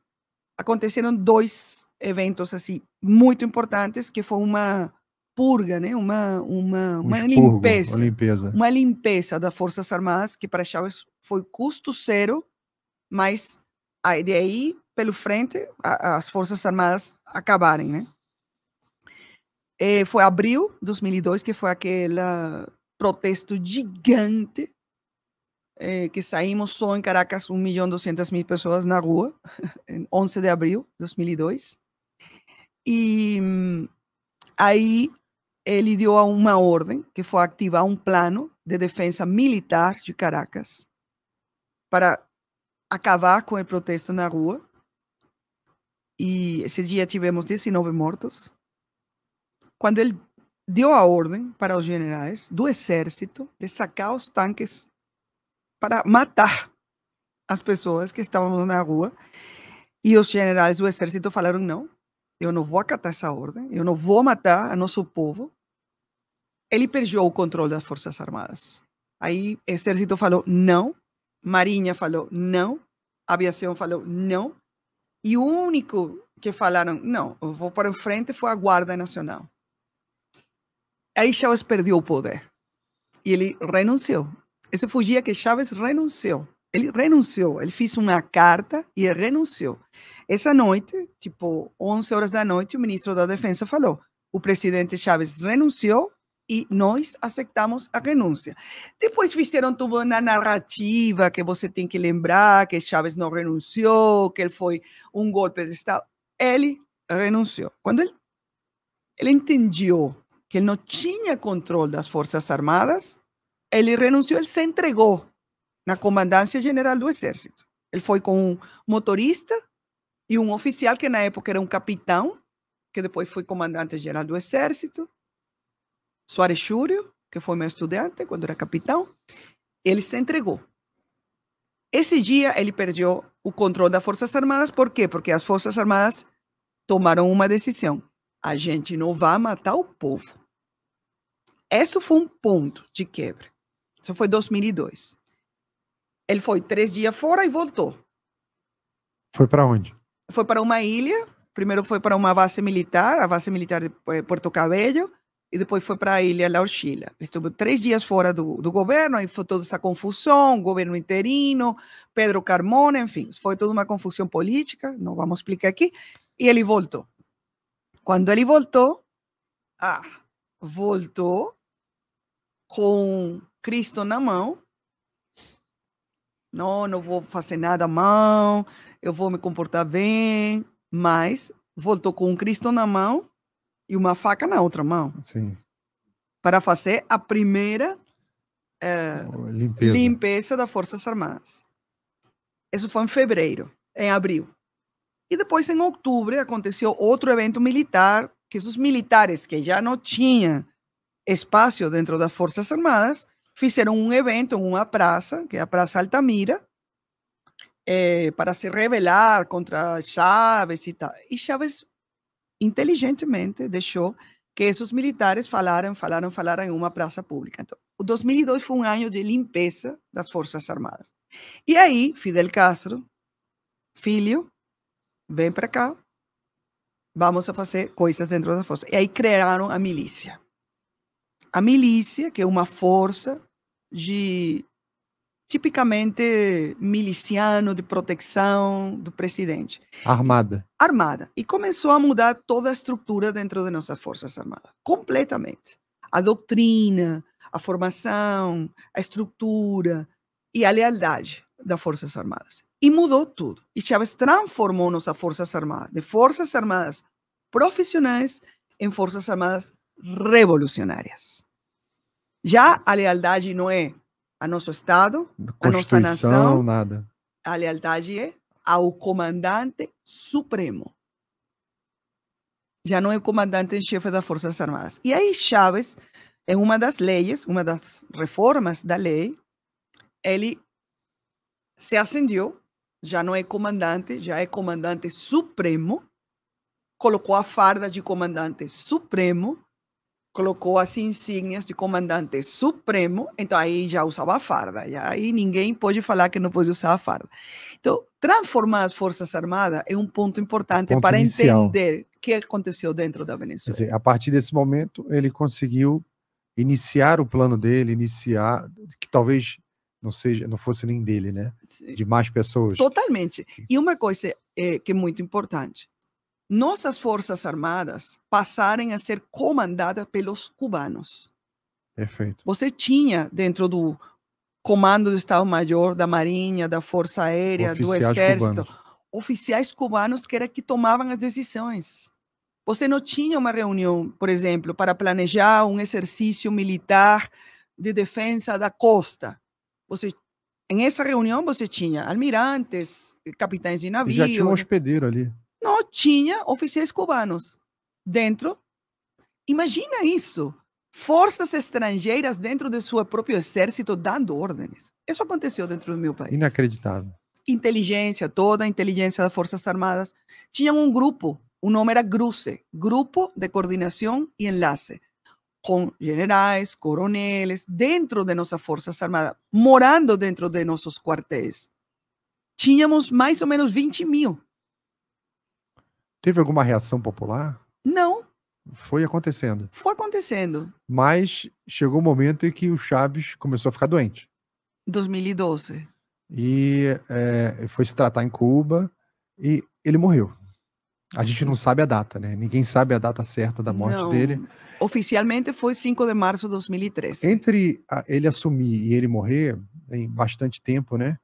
aconteceram 2 eventos assim muito importantes, que foi uma purga, né? Uma limpeza. Uma limpeza das Forças Armadas, que para Chávez foi custo zero, mas de aí, pelo frente, as Forças Armadas acabarem, né? Foi abril de 2002, que foi aquele protesto gigante, que saímos só em Caracas 1.200.000 pessoas na rua, em 11 de abril de 2002. E aí ele deu uma ordem, que foi ativar um plano de defesa militar de Caracas para acabar com o protesto na rua. E esse dia tivemos 19 mortos. Quando ele deu a ordem para os generais do exército de sacar os tanques para matar as pessoas que estavam na rua, e os generais do exército falaram: não, eu não vou acatar essa ordem, eu não vou matar a nosso povo. Ele perdeu o controle das Forças Armadas. Aí o exército falou não, marinha falou não, aviação falou não, e o único que falaram não, eu vou para o frente, foi a Guarda Nacional. Aí Chávez perdeu o poder e ele renunciou. Esse foi o dia que Chávez renunciou. Ele renunciou, ele fez uma carta e renunciou. Essa noite, tipo 11 horas da noite, o ministro da Defesa falou: o presidente Chávez renunciou e nós aceitamos a renúncia. Depois fizeram toda uma narrativa que você tem que lembrar que Chávez não renunciou, que ele foi um golpe de Estado. Ele renunciou. Quando ele entendeu que ele não tinha controle das Forças Armadas, ele renunciou, ele se entregou na Comandância General do Exército. Ele foi com um motorista e um oficial que na época era um capitão, que depois foi comandante-geral do Exército, Soares Chúrio, que foi meu estudante quando era capitão. Ele se entregou. Esse dia ele perdeu o controle das Forças Armadas. Por quê? Porque as Forças Armadas tomaram uma decisão: a gente não vai matar o povo. Esse foi um ponto de quebra. Isso foi 2002. Ele foi 3 dias fora e voltou. Foi para onde? Foi para uma ilha. Primeiro foi para uma base militar, a base militar de Puerto Cabello, e depois foi para a ilha La Orchila. Ele esteve 3 dias fora do governo, aí foi toda essa confusão, governo interino, Pedro Carmona, enfim, foi toda uma confusão política, não vamos explicar aqui, e ele voltou. Quando ele voltou, voltou com Cristo na mão. Não vou fazer nada mal, eu vou me comportar bem, mas voltou com um Cristo na mão e uma faca na outra mão. Sim. Para fazer a primeira limpeza das Forças Armadas. Isso foi em abril. E depois, em outubro, aconteceu outro evento militar, que esses militares que já não tinham espaço dentro das Forças Armadas, fizeram um evento em uma praça, que é a Praça Altamira, para se rebelar contra Chávez e tal. E Chávez, inteligentemente, deixou que esses militares falaram em uma praça pública. Então, o 2002 foi um ano de limpeza das Forças Armadas. E aí, Fidel Castro, filho, vem para cá, vamos a fazer coisas dentro da força. E aí criaram a milícia. A milícia, que é uma força tipicamente miliciano, de proteção do presidente. Armada. E começou a mudar toda a estrutura dentro de nossas Forças Armadas. Completamente. A doutrina, a formação, a estrutura e a lealdade das Forças Armadas. E mudou tudo. E Chávez transformou nossas Forças Armadas de Forças Armadas profissionais em Forças Armadas revolucionárias. Já a lealdade não é a nosso Estado, a nossa nação. Nada. A lealdade é ao comandante supremo. Já não é o comandante em chefe das Forças Armadas. E aí Chávez, em uma das leis, uma das reformas da lei, ele se ascendeu, já não é comandante, já é comandante supremo, colocou a farda de comandante supremo, colocou as insígnias de comandante supremo, então aí já usava a farda, e aí ninguém pode falar que não pode usar a farda. Então, transformar as Forças Armadas é um ponto importante Ponto para inicial. entender o que aconteceu dentro da Quer Venezuela. dizer, a partir desse momento, ele conseguiu iniciar o plano dele, que talvez não fosse nem dele, né? De mais pessoas. Totalmente. E uma coisa que é muito importante, nossas Forças Armadas passaram a ser comandadas pelos cubanos. Perfeito. Você tinha dentro do comando do Estado-Maior, da Marinha, da Força Aérea, do Oficiais Exército, cubanos. oficiais cubanos que era que tomavam as decisões. Você não tinha uma reunião, por exemplo, para planejar um exercício militar de defesa da costa. Em essa reunião você tinha almirantes, capitães de E navio. já tinha um hospedeiro ali. Não tinha oficiais cubanos dentro. Imagina isso. Forças estrangeiras dentro do seu próprio exército dando ordens. Isso aconteceu dentro do meu país. Inacreditável. Inteligência, toda a inteligência das Forças Armadas. Tinham um grupo, o nome era GRUCE, Grupo de Coordenação e Enlace, com generais, coroneles, dentro de nossas Forças Armadas, morando dentro de nossos quartéis. Tínhamos mais ou menos 20.000. Teve alguma reação popular? Não. Foi acontecendo. Foi acontecendo. Mas chegou o momento em que o Chávez começou a ficar doente. 2012. E foi se tratar em Cuba e ele morreu. A gente não sabe a data, né? Ninguém sabe a data certa da morte dele. Oficialmente foi 5 de março de 2013. Entre ele assumir e ele morrer, em bastante tempo, né?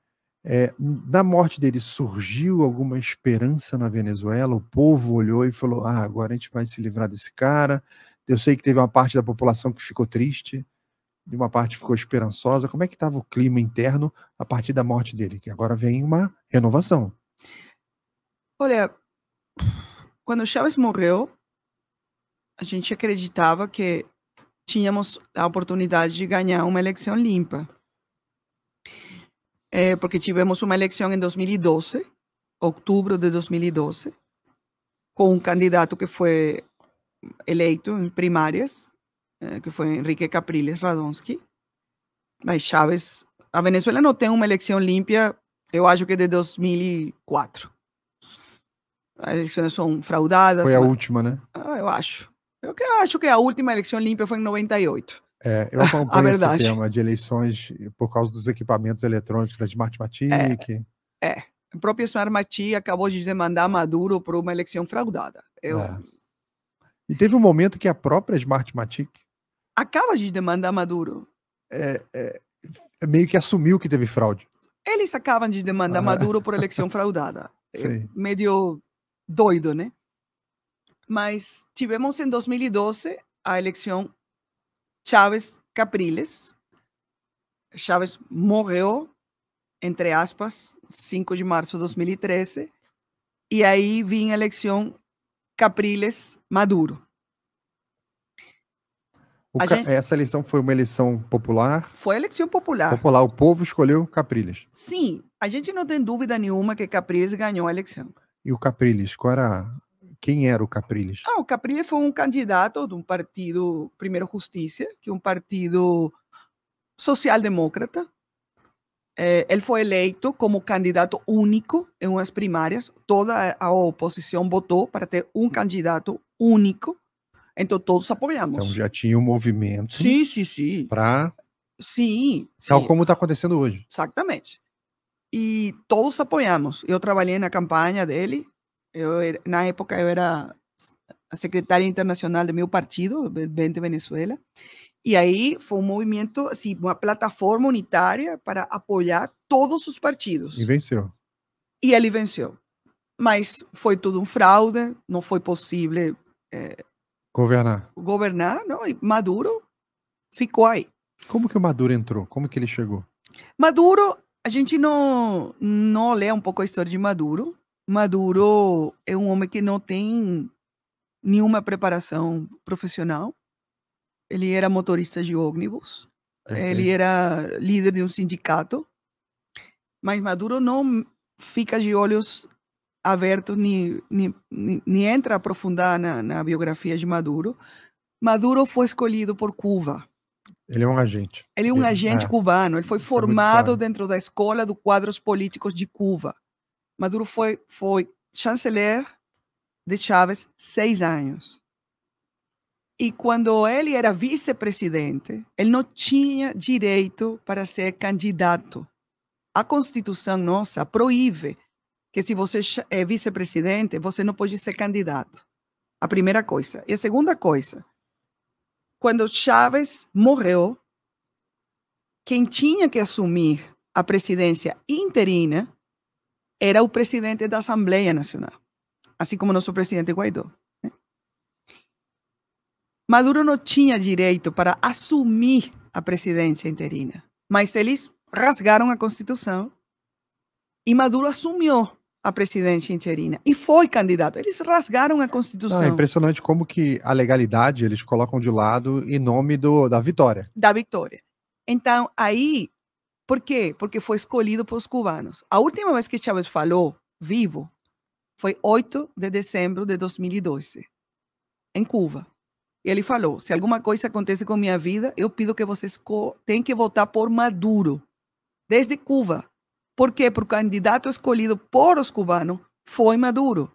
Da morte dele surgiu alguma esperança na Venezuela? O povo olhou e falou: agora a gente vai se livrar desse cara. Eu sei que teve uma parte da população que ficou triste, e uma parte ficou esperançosa. Como é que estava o clima interno a partir da morte dele? Que agora vem uma renovação. Olha, quando Chávez morreu, a gente acreditava que tínhamos a oportunidade de ganhar uma eleição limpa. Porque tivemos uma eleição em 2012, outubro de 2012, com um candidato que foi eleito em primárias, que foi Enrique Capriles Radonsky. Mas Chávez, a Venezuela não tem uma eleição limpa, eu acho que de 2004. As eleições são fraudadas. Foi a última, né? Eu acho. Eu acho que a última eleição limpa foi em 98. Eu acompanho esse tema de eleições por causa dos equipamentos eletrônicos da Smartmatic. A própria Smartmatic acabou de demandar Maduro por uma eleição fraudada. E teve um momento que a própria Smartmatic acaba de demandar Maduro. Meio que assumiu que teve fraude. Eles acabam de demandar Maduro por eleição fraudada. Meio doido, né? Mas tivemos em 2012 a eleição Chávez-Capriles. Chávez morreu, entre aspas, 5 de março de 2013. E aí vinha a eleição Capriles-Maduro. Essa eleição foi uma eleição popular? Foi eleição popular. O povo escolheu Capriles. Sim, a gente não tem dúvida nenhuma que Capriles ganhou a eleição. E o Capriles, quem era o Capriles? O Capriles foi um candidato de um partido, Primeiro Justiça, que é um partido social-demócrata. Ele foi eleito como candidato único em umas primárias. Toda a oposição votou para ter um candidato único. Então todos apoiamos. Então já tinha um movimento. Sim. Tal como está acontecendo hoje. Exatamente. E todos apoiamos. Eu trabalhei na campanha dele. Na época eu era a secretária internacional do meu partido, Vente Venezuela. E aí foi um movimento, assim, uma plataforma unitária para apoiar todos os partidos. E venceu. E ele venceu. Mas foi tudo um fraude, não foi possível governar, não, e Maduro ficou aí. Como que o Maduro entrou? Como que ele chegou? Maduro, a gente não lê um pouco a história de Maduro. Maduro é um homem que não tem nenhuma preparação profissional. Ele era motorista de ônibus. Ele era líder de um sindicato. Mas Maduro não fica de olhos abertos, nem entra a aprofundar na biografia de Maduro. Maduro foi escolhido por Cuba. Ele é um agente. Ele é um agente cubano. Ele foi formado dentro da Escola de Quadros Políticos de Cuba. Maduro foi chanceler de Chávez 6 anos. E quando ele era vice-presidente, ele não tinha direito para ser candidato. A Constituição nossa proíbe que se você é vice-presidente, você não pode ser candidato. A primeira coisa. E a segunda coisa, quando Chávez morreu, quem tinha que assumir a presidência interina era o presidente da Assembleia Nacional, assim como nosso presidente Guaidó. Maduro não tinha direito para assumir a presidência interina, mas eles rasgaram a Constituição e Maduro assumiu a presidência interina e foi candidato. Eles rasgaram a Constituição. É impressionante como que a legalidade eles colocam de lado em nome da vitória. Da vitória. Então, aí, por quê? Porque foi escolhido pelos cubanos. A última vez que Chávez falou vivo foi 8 de dezembro de 2012, em Cuba. E ele falou, se alguma coisa acontece com minha vida, eu pido que vocês tenham que votar por Maduro, desde Cuba. Por quê? Porque o candidato escolhido por os cubanos foi Maduro.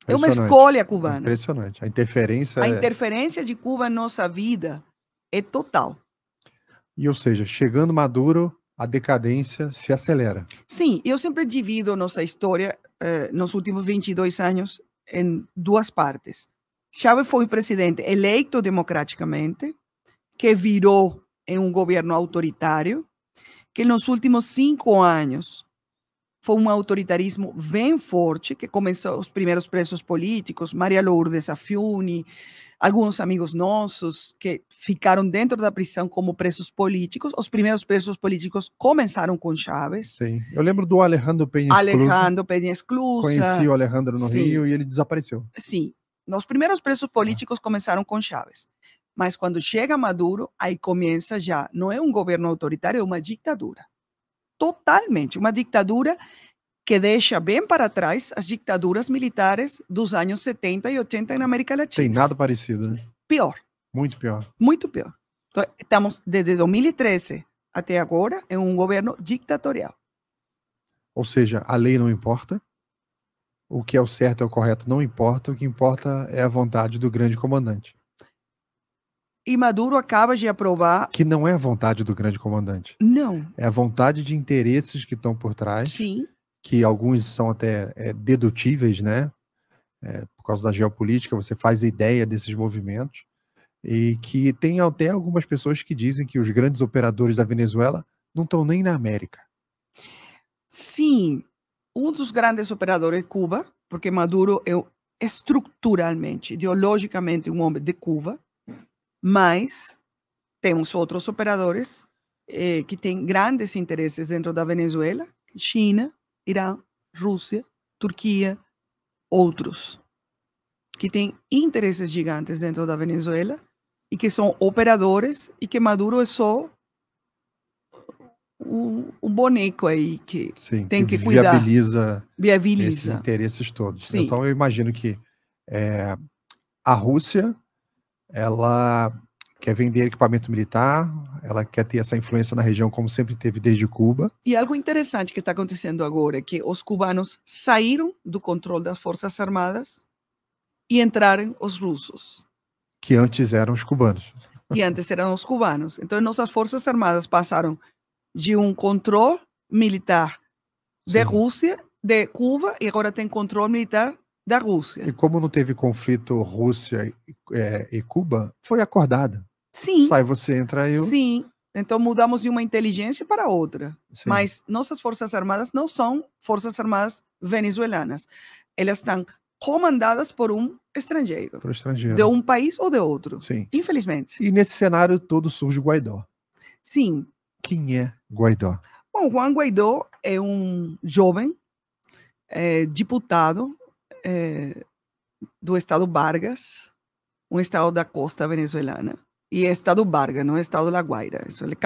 É uma escolha cubana. Impressionante. A interferência... A interferência de Cuba na nossa vida é total. E, ou seja, chegando Maduro, a decadência se acelera. Sim, eu sempre divido nossa história nos últimos 22 anos em 2 partes. Chávez foi um presidente eleito democraticamente, que virou em um governo autoritário, que nos últimos 5 anos foi um autoritarismo bem forte, que começou os primeiros presos políticos, Maria Lourdes Afiuni, alguns amigos nossos que ficaram dentro da prisão como presos políticos. Os primeiros presos políticos começaram com Chávez. Sim, eu lembro do Alejandro Penha Esclusa. Conheci o Alejandro no Rio e ele desapareceu. Sim, os primeiros presos políticos começaram com Chávez. Mas quando chega Maduro, aí começa já, não é um governo autoritário, é uma ditadura. Totalmente, uma ditadura que deixa bem para trás as ditaduras militares dos anos 70 e 80 na América Latina. Tem nada parecido, né? Pior. Muito pior. Muito pior. Então, estamos desde 2013 até agora em um governo ditatorial. Ou seja, a lei não importa, o que é o certo e o correto não importa, o que importa é a vontade do grande comandante. E Maduro acaba de aprovar... Que não é a vontade do grande comandante. Não. É a vontade de interesses que estão por trás. Sim. Que alguns são até dedutíveis, né? Por causa da geopolítica, você faz ideia desses movimentos. E que tem até algumas pessoas que dizem que os grandes operadores da Venezuela não estão nem na América. Sim. Um dos grandes operadores é Cuba, porque Maduro é estruturalmente, ideologicamente, um homem de Cuba. Mas temos outros operadores que têm grandes interesses dentro da Venezuela, China, Irã, Rússia, Turquia, outros, que têm interesses gigantes dentro da Venezuela e que são operadores e que Maduro é só um boneco aí que Sim, tem que cuidar. Viabiliza esses interesses todos. Sim. Então eu imagino que a Rússia, ela quer vender equipamento militar, ela quer ter essa influência na região como sempre teve desde Cuba. E algo interessante que está acontecendo agora é que os cubanos saíram do controle das Forças Armadas e entraram os russos. Que antes eram os cubanos. E antes eram os cubanos. Então nossas Forças Armadas passaram de um controle militar de Rússia, de Cuba, e agora tem controle militar da Rússia. E como não teve conflito Rússia e Cuba, foi acordada. Sim. Sai você, entra eu. Sim. Então mudamos de uma inteligência para outra. Sim. Mas nossas Forças Armadas não são Forças Armadas venezuelanas. Elas estão comandadas por um estrangeiro. Por estrangeiro. De um país ou de outro. Sim. Infelizmente. E nesse cenário todo surge Guaidó. Sim. Quem é Guaidó? Bom, Juan Guaidó é um jovem deputado do estado Vargas, um estado da costa venezuelana, e é estado Vargas, não é estado La Guaira. Isso, eles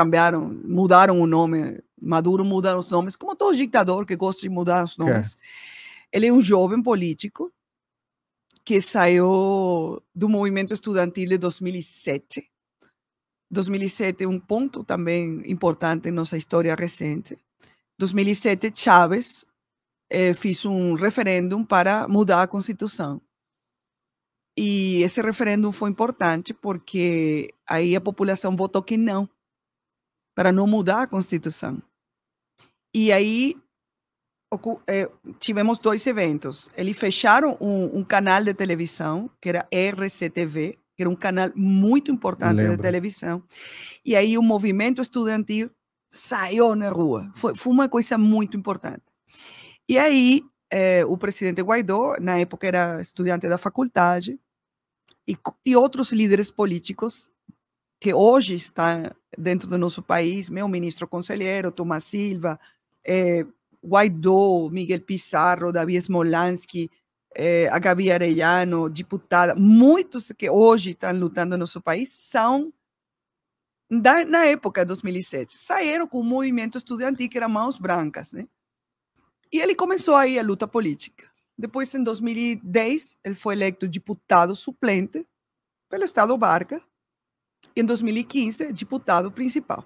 mudaram o nome. Maduro muda os nomes, como todo ditador que gosta de mudar os nomes. Ele é um jovem político que saiu do movimento estudantil de 2007. 2007 é um ponto também importante em nossa história recente. 2007, Chávez fez um referendo para mudar a Constituição. E esse referendo foi importante porque aí a população votou que não, para não mudar a Constituição. E aí tivemos 2 eventos. Eles fecharam um canal de televisão, que era RCTV, que era um canal muito importante de televisão. E aí o movimento estudantil saiu na rua. Foi uma coisa muito importante. E aí o presidente Guaidó, na época era estudante da faculdade, e outros líderes políticos que hoje estão dentro do nosso país, meu ministro conselheiro, Tomás Silva, Guaidó, Miguel Pizarro, David Smolansky, a Gabi Arellano, diputada, muitos que hoje estão lutando no nosso país são, na época de 2007, saíram com um movimento estudantil que era Mãos Brancas, né? E ele começou aí a luta política. Depois, em 2010, ele foi eleito deputado suplente pelo estado Barca. E em 2015, deputado principal.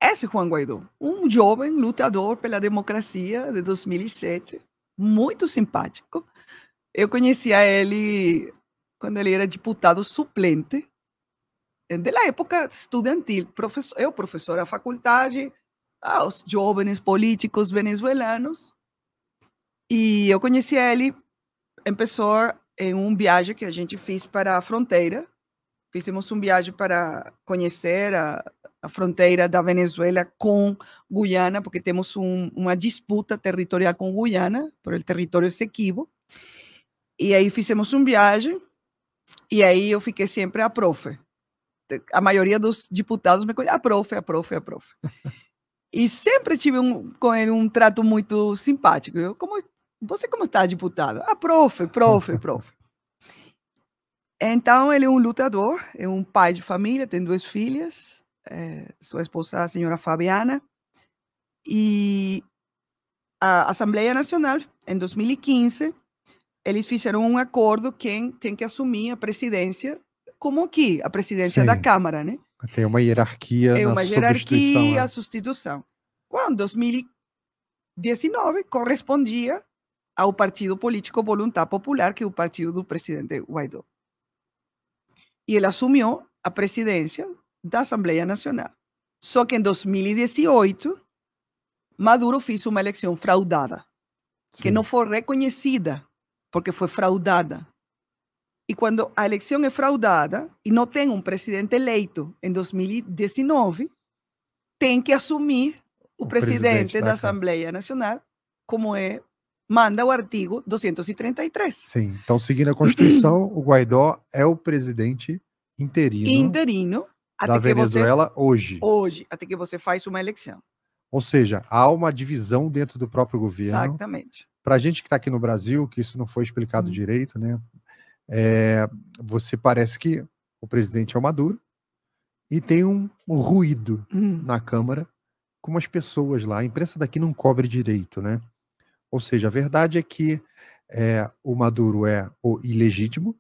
Esse é Juan Guaidó, um jovem lutador pela democracia de 2007, muito simpático. Eu conhecia ele quando ele era deputado suplente, da época estudantil. Eu, professora da faculdade, aos jovens políticos venezuelanos. E eu conheci ele em pessoa em uma viagem que a gente fez para a fronteira. Fizemos uma viagem para conhecer a fronteira da Venezuela com Guiana, porque temos uma disputa territorial com Guiana, por el território Essequibo. E aí fizemos uma viagem, e aí eu fiquei sempre a profe. A maioria dos deputados me conhece, a profe. E sempre tive com ele um trato muito simpático. Você como está, deputado? Ah, profe. Então, ele é um lutador, é um pai de família, tem 2 filhas, sua esposa, a senhora Fabiana. E a Assembleia Nacional, em 2015, eles fizeram um acordo quem tem que assumir a presidência, como aqui, a presidência da Câmara, né? Tem uma hierarquia na substituição. É uma hierarquia, substituição. Bom, 2019 correspondia ao Partido Político Voluntad Popular, que é o partido do presidente Guaidó. E ele assumiu a presidência da Assembleia Nacional. Só que em 2018, Maduro fez uma eleição fraudada, que não foi reconhecida, porque foi fraudada. E quando a eleição é fraudada e não tem um presidente eleito em 2019, tem que assumir o presidente da Assembleia Nacional, como manda o artigo 233. Sim, então seguindo a Constituição, o Guaidó é o presidente interino da Venezuela hoje. Hoje, até que você faz uma eleição. Ou seja, há uma divisão dentro do próprio governo. Exatamente. Para a gente que está aqui no Brasil, que isso não foi explicado direito, né? Você parece que o presidente é o Maduro e tem um ruído na Câmara com umas pessoas lá. A imprensa daqui não cobre direito, né? Ou seja, a verdade é que o Maduro é o ilegítimo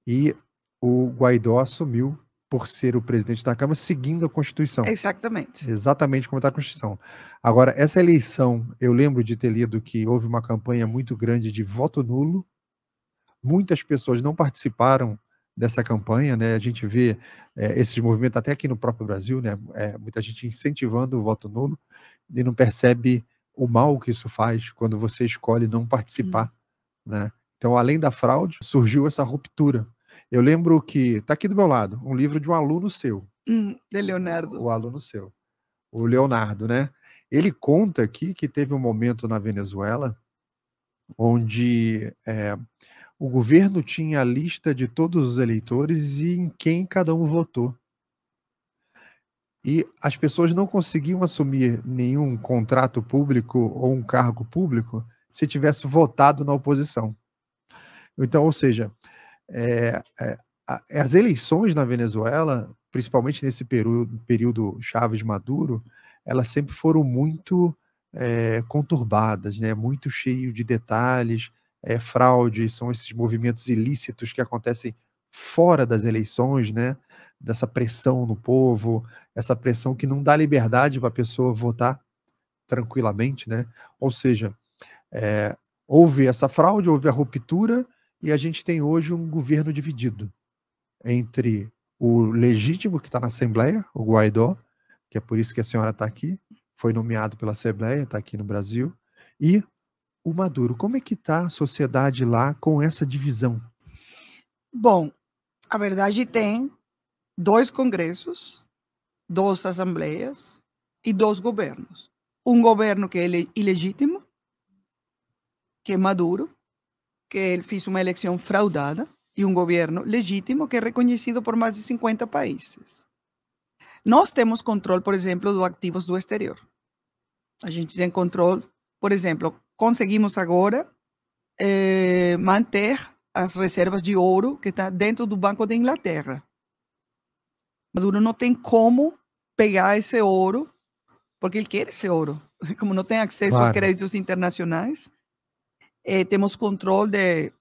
e o Guaidó assumiu por ser o presidente da Câmara seguindo a Constituição. Exatamente. Exatamente como está a Constituição. Agora, essa eleição, eu lembro de ter lido que houve uma campanha muito grande de voto nulo. Muitas pessoas não participaram dessa campanha, né? A gente vê esses movimentos até aqui no próprio Brasil, né? Muita gente incentivando o voto nulo e não percebe o mal que isso faz quando você escolhe não participar, né? Então, além da fraude, surgiu essa ruptura. Eu lembro que, está aqui do meu lado, um livro de um aluno seu. De Leonardo. O aluno seu. O Leonardo, né? Ele conta aqui que teve um momento na Venezuela onde o governo tinha a lista de todos os eleitores e em quem cada um votou. E as pessoas não conseguiam assumir nenhum contrato público ou um cargo público se tivesse votado na oposição. Então, ou seja, as eleições na Venezuela, principalmente nesse período Chávez-Maduro, elas sempre foram muito conturbadas, né? Muito cheio de detalhes, fraude, são esses movimentos ilícitos que acontecem fora das eleições, né? Dessa pressão no povo, essa pressão que não dá liberdade para a pessoa votar tranquilamente, né? Ou seja, houve essa fraude, houve a ruptura, e a gente tem hoje um governo dividido entre o legítimo que está na Assembleia, o Guaidó, que é por isso que a senhora está aqui, foi nomeado pela Assembleia, está aqui no Brasil, e o Maduro. Como é que está a sociedade lá com essa divisão? Bom, a verdade tem 2 congressos, 2 assembleias e 2 governos. Um governo que é ilegítimo, que é Maduro, que ele fez uma eleição fraudada, e um governo legítimo que é reconhecido por mais de 50 países. Nós temos controle, por exemplo, dos ativos do exterior. A gente tem controle, por exemplo, conseguimos agora manter as reservas de ouro que está dentro do Banco da Inglaterra. Maduro não tem como pegar esse ouro, porque ele quer esse ouro. Como não tem acesso a créditos internacionais, temos controle de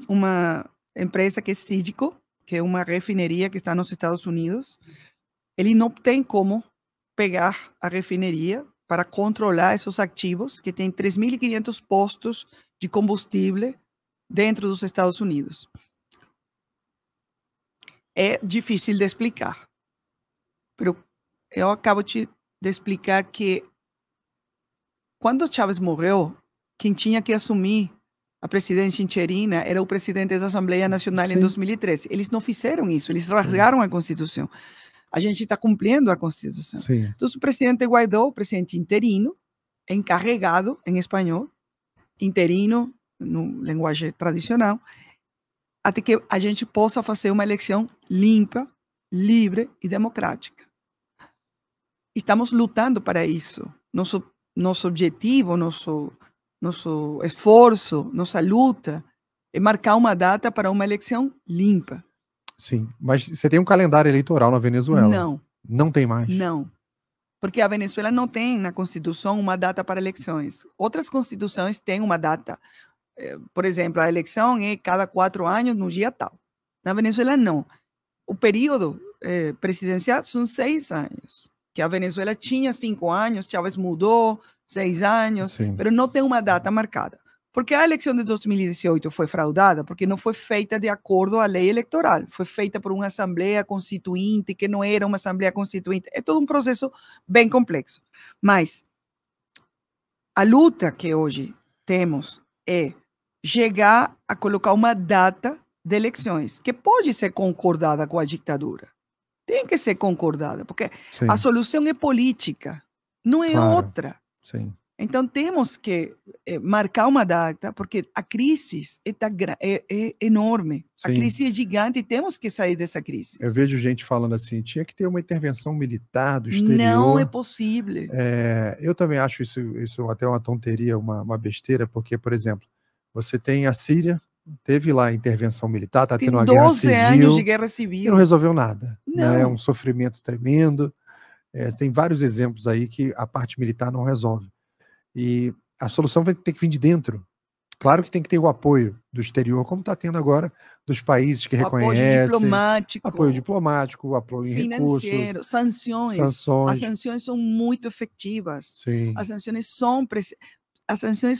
uma empresa que é Cídico, que é uma refineria que está nos Estados Unidos. Ele não tem como pegar a refineria para controlar esses ativos, que tem 3.500 postos de combustível dentro dos Estados Unidos. É difícil de explicar, mas eu acabo de explicar que quando Chávez morreu, quem tinha que assumir a presidência interina era o presidente da Assembleia Nacional em 2013. Eles não fizeram isso, eles rasgaram a Constituição. A gente está cumprindo a Constituição. Sim. Então, o presidente Guaidó, o presidente interino, encarregado em espanhol, interino, no linguagem tradicional, até que a gente possa fazer uma eleição limpa, livre e democrática. Estamos lutando para isso. Nosso objetivo, nosso esforço, nossa luta é marcar uma data para uma eleição limpa. Sim, mas você tem um calendário eleitoral na Venezuela? Não. Não tem mais? Não. Porque a Venezuela não tem na Constituição uma data para eleições. Outras constituições têm uma data. Por exemplo, a eleição é cada 4 anos, no dia tal. Na Venezuela, não. O período presidencial são 6 anos. Que a Venezuela tinha 5 anos, Chávez mudou, 6 anos, mas não tem uma data marcada. Porque a eleição de 2018 foi fraudada, porque não foi feita de acordo à lei eleitoral. Foi feita por uma Assembleia Constituinte, que não era uma Assembleia Constituinte. É todo um processo bem complexo. Mas a luta que hoje temos é chegar a colocar uma data de eleições, que pode ser concordada com a ditadura. Tem que ser concordada, porque a solução é política, não é outra. Sim. Então, temos que marcar uma data, porque a crise é enorme. Sim. A crise é gigante e temos que sair dessa crise. Eu vejo gente falando assim, tinha que ter uma intervenção militar do exterior. Não é possível. Eu também acho isso até uma tonteria, uma besteira, porque, por exemplo, você tem a Síria, teve lá intervenção militar, está tendo uma guerra civil. 12 anos de guerra civil. E não resolveu nada. Não. É um sofrimento tremendo. Tem vários exemplos aí que a parte militar não resolve. E a solução vai ter que vir de dentro. Claro que tem que ter o apoio do exterior, como está tendo agora dos países que reconhecem. Apoio diplomático, apoio em recursos. Financeiro, sanções. As sanções são muito efetivas. Sim. As sanções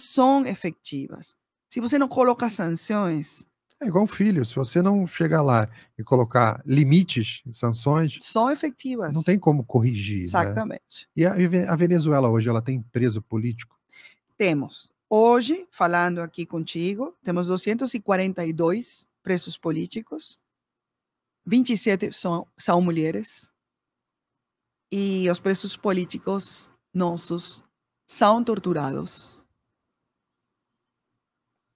são efetivas. Se você não coloca sanções... É igual um filho, se você não chegar lá e colocar limites, sanções... São efetivas. Não tem como corrigir. Exatamente. Né? E a Venezuela hoje, ela tem preso político? Temos. Hoje, falando aqui contigo, temos 242 presos políticos, 27 são mulheres, e os presos políticos nossos são torturados.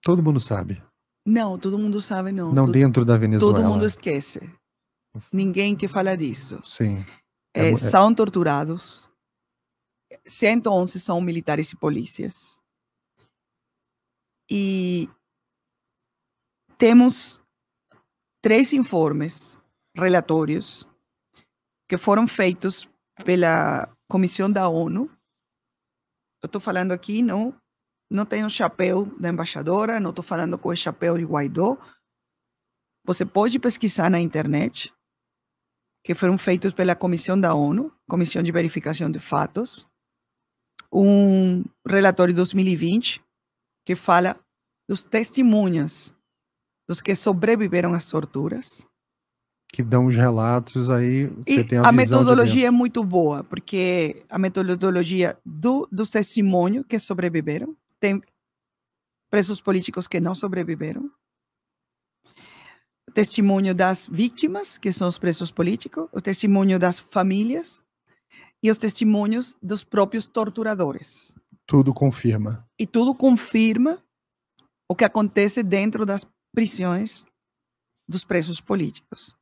Todo mundo sabe. Não, todo mundo sabe, não. Não dentro da Venezuela. Todo mundo esquece. Ninguém que fala disso. Sim. São torturados. 111 são militares e polícias. E temos 3 informes relatórios que foram feitos pela Comissão da ONU Eu estou falando aqui, não tenho o chapéu da embaixadora, não estou falando com o chapéu de Guaidó. Você pode pesquisar na internet, que foram feitos pela Comissão da ONU, Comissão de Verificação de Fatos, um relatório de 2020 que fala dos testemunhas dos que sobreviveram às torturas. Que dão os relatos aí, você tem a a visão metodologia é muito boa, porque a metodologia dos testemunhos que sobreviveram, tem presos políticos que não sobreviveram, o testemunho das vítimas, que são os presos políticos, o testemunho das famílias e os testemunhos dos próprios torturadores. Tudo confirma. E tudo confirma o que acontece dentro das prisões dos presos políticos.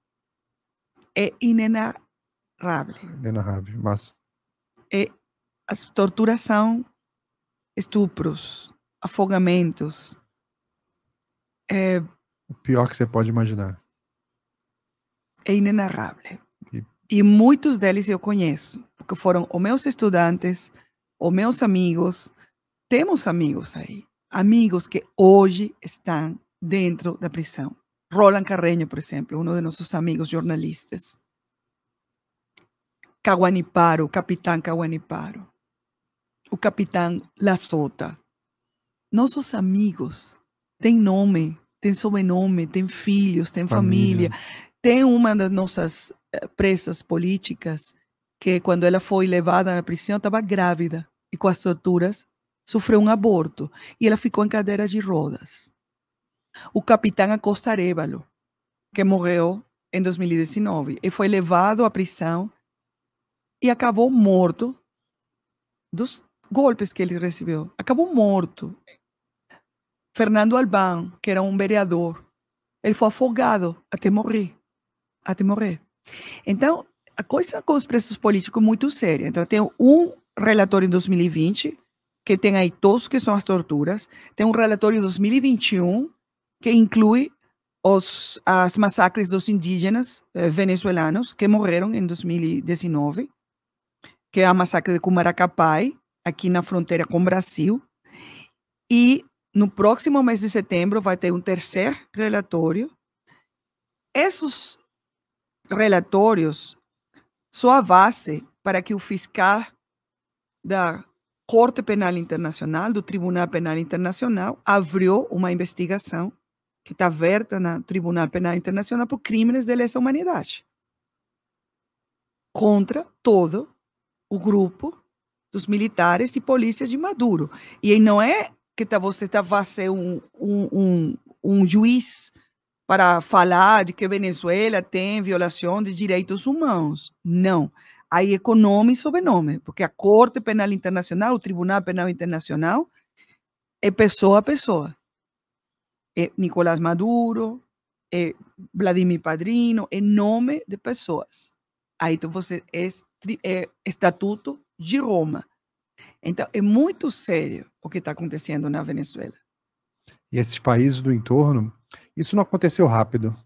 É inenarrável. Inenarrável, mas... As torturas são estupros, afogamentos. O pior que você pode imaginar. É inenarrável. E muitos deles eu conheço, porque foram os meus estudantes, os meus amigos. Temos amigos aí, amigos que hoje estão dentro da prisão. Roland Carreño, por exemplo, um de nossos amigos jornalistas. Caguaniparo, o capitão Caguaniparo. O capitão Lasota. Nossos amigos têm nome, têm sobrenome, têm filhos, têm família. Tem uma das nossas presas políticas que, quando ela foi levada na prisão, estava grávida e com as torturas sofreu um aborto e ela ficou em cadeira de rodas. O capitão Acosta Arévalo, que morreu em 2019 e foi levado à prisão e acabou morto dos golpes que ele recebeu. Acabou morto. Fernando Albán, que era um vereador, ele foi afogado até morrer. Então, a coisa com os presos políticos é muito séria. Então, eu tenho um relatório em 2020, que tem aí todos que são as torturas. Tem um relatório em 2021, que inclui as massacres dos indígenas venezuelanos que morreram em 2019, que é a massacre de Cumaracapay, aqui na fronteira com o Brasil. E no próximo mês de setembro vai ter um terceiro relatório. Esses relatórios são a base para que o fiscal da Corte Penal Internacional, do Tribunal Penal Internacional, abriu uma investigação que está aberta no Tribunal Penal Internacional por crimes de lesa humanidade contra todo o grupo dos militares e polícias de Maduro. E não é que você vai ser um juiz para falar de que Venezuela tem violação de direitos humanos. Não. Aí é com nome e sobrenome, porque a Corte Penal Internacional, o Tribunal Penal Internacional, é pessoa a pessoa. É Nicolás Maduro, é Vladimir Padrino, é nome de pessoas. Aí então você é Estatuto de Roma. Então é muito sério o que está acontecendo na Venezuela. E esses países do entorno, isso não aconteceu rápido.